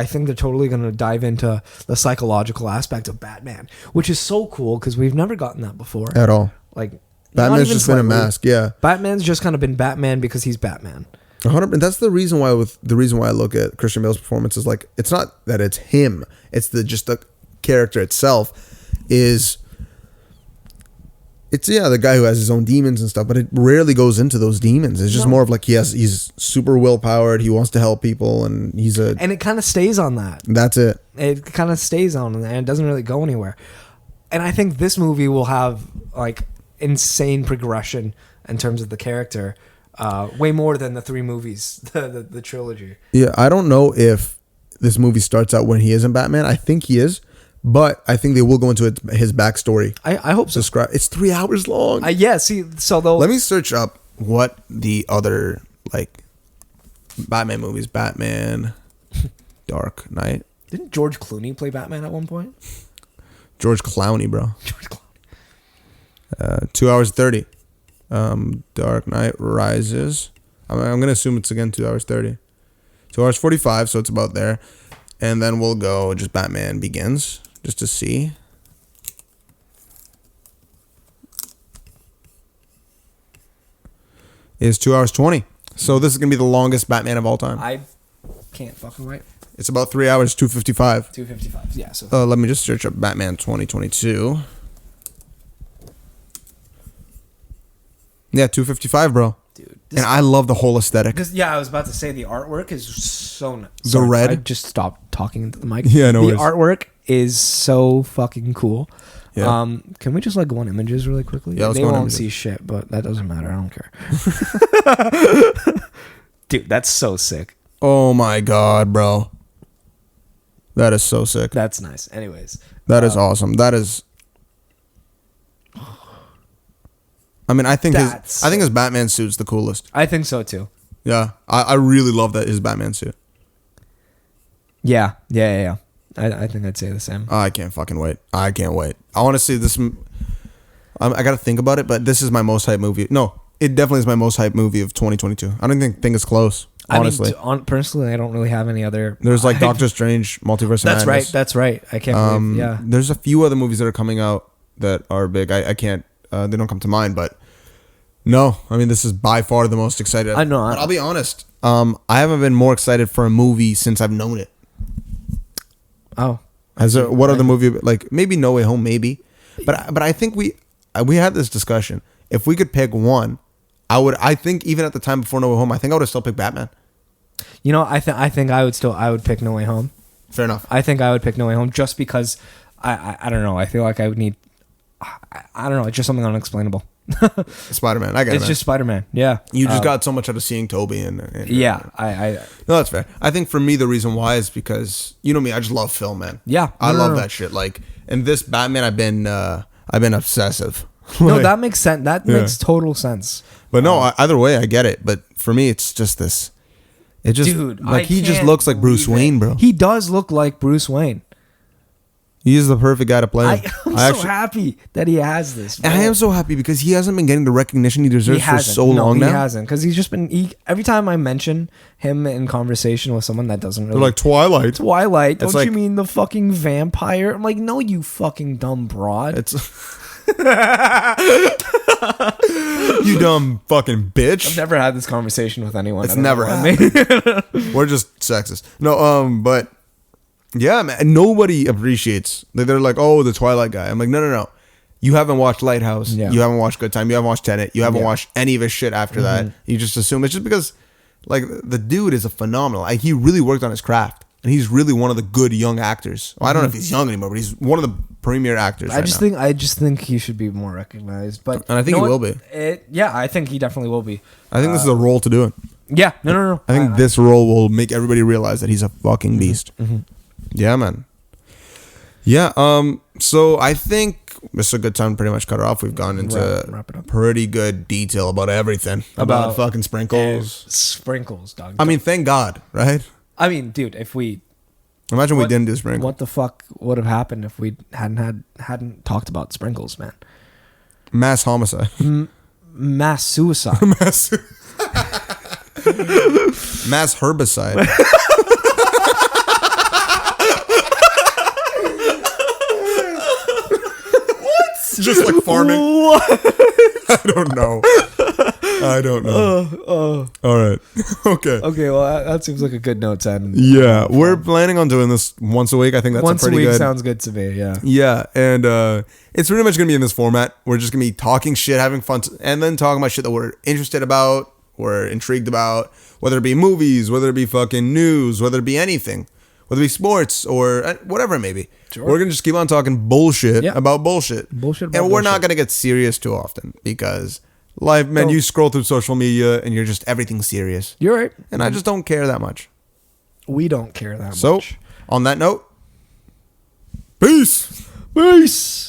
think they're totally gonna dive into the psychological aspect of Batman, which is so cool because we've never gotten that before At all. Like Batman's just been a mask, yeah. Batman's just kind of been Batman because he's Batman. 100%. That's the reason why I look at Christian Bale's performance is like it's not that it's him, it's the character itself is. It's the guy who has his own demons and stuff, but it rarely goes into those demons. It's just more of like he's super willpowered. He wants to help people, and and it kind of stays on that. That's it. It kind of stays on, and it doesn't really go anywhere. And I think this movie will have like insane progression in terms of the character, way more than the three movies, the trilogy. Yeah, I don't know if this movie starts out when he isn't Batman. I think he is. But I think they will go into his backstory. I hope so. It's 3 hours long. Yeah, see, so they'll... Let me search up what the other, like, Batman movies. Batman, Dark Knight. Didn't George Clooney play Batman at one point? George Clooney, bro. George Clooney. 2 hours 30. Dark Knight Rises. I'm going to assume it's, again, 2 hours 30. 2 hours 45, so it's about there. And then we'll go just Batman Begins. Just to see. Is 2 hours 20. So this is gonna be the longest Batman of all time. I can't fucking wait. It's about 3 hours, 2:55. 2:55. Yeah. So. Let me just search up Batman 2022. Yeah, 2:55, bro. Dude, and I love the whole aesthetic. I was about to say the artwork is so nice. The red. I just stopped talking into the mic. Yeah, no worries. The artwork is so fucking cool. Yeah. Can we just like go on images really quickly? Yeah, let's they go on won't images. see shit, but that doesn't matter. I don't care. Dude, that's so sick. Oh my god, bro. That is so sick. That's nice. Anyways, that is awesome. That is. I mean, I think his Batman suit's the coolest. I think so too. Yeah, I really love his Batman suit. Yeah. I think I'd say the same. I can't fucking wait. I can't wait. I want to see this. I got to think about it, but this is my most hyped movie. No, it definitely is my most hyped movie of 2022. I don't think it's close. Honestly, I mean, personally, I don't really have any other. There's like Doctor Strange, Multiverse of Madness. That's right. I can't believe. Yeah. There's a few other movies that are coming out that are big. I can't. They don't come to mind, but no. I mean, this is by far the most excited. I know. But I'll be honest. I haven't been more excited for a movie since I've known it. Oh. What other movie? Like maybe No Way Home, maybe. But I think we had this discussion. If we could pick one, I think even at the time before No Way Home, I think I would have still picked Batman. You know, I think I would pick No Way Home. Fair enough. I think I would pick No Way Home just because I don't know. I feel like I would need. I don't know. It's just something unexplainable. SpiderMan. I get it. It's just SpiderMan. Yeah. You just got so much out of seeing Toby and yeah. No, that's fair. I think for me the reason why is because you know me. I just love film, man. Yeah. I love that shit. Like, and this Batman, I've been obsessive. No, that makes sense. That makes total sense. But no, either way, I get it. But for me, it's just this. It just, dude, like he just looks like Bruce Wayne, bro. He does look like Bruce Wayne. He is the perfect guy to play him. I'm so happy that he has this. And I am so happy because he hasn't been getting the recognition he deserves for so long now. He hasn't, because he's just been. Every time I mention him in conversation with someone that doesn't really. They're like, Twilight. Don't you mean the fucking vampire? I'm like, no, you fucking dumb broad. It's you dumb fucking bitch. I've never had this conversation with anyone. It's never happened. We're just sexist. No, but yeah, man, nobody appreciates. They're like, oh, the Twilight guy. I'm like, no. You haven't watched Lighthouse. Yeah. You haven't watched Good Time. You haven't watched Tenet. You haven't watched any of his shit after that. You just assume it's just because, like, the dude is a phenomenal. Like, he really worked on his craft, and he's really one of the good young actors. Well, I don't know if he's young anymore, but he's one of the premier actors. I just think he should be more recognized. But and I think he will be. I think he definitely will be. I think this is a role to do it. Yeah, no. I think this role will make everybody realize that he's a fucking beast. Yeah, man. Yeah. So I think this is a good time to pretty much cut it off. We've gone into wrap it up. pretty good detail about everything. About fucking sprinkles. Sprinkles, dog. I mean, thank God, right? I mean, dude, if we imagine we didn't do sprinkles. What the fuck would have happened if we hadn't talked about sprinkles, man? Mass homicide. Mass suicide. Mass herbicide. Just like farming. What? I don't know. All right. Okay. Okay. Well, that seems like a good note to end. Yeah, we're planning on doing this once a week. I think that's once a pretty week good. Sounds good to me. Yeah. Yeah, and it's pretty much gonna be in this format. We're just gonna be talking shit, having fun, and then talking about shit that we're interested about, we're intrigued about, whether it be movies, whether it be fucking news, whether it be anything, whether it be sports or whatever it may be. Sure. We're gonna just keep on talking bullshit about bullshit. And we're not gonna get serious too often because life, man, you scroll through social media and you're just everything serious. You're right. And I just don't care that much. We don't care that much. So, on that note, peace. Peace.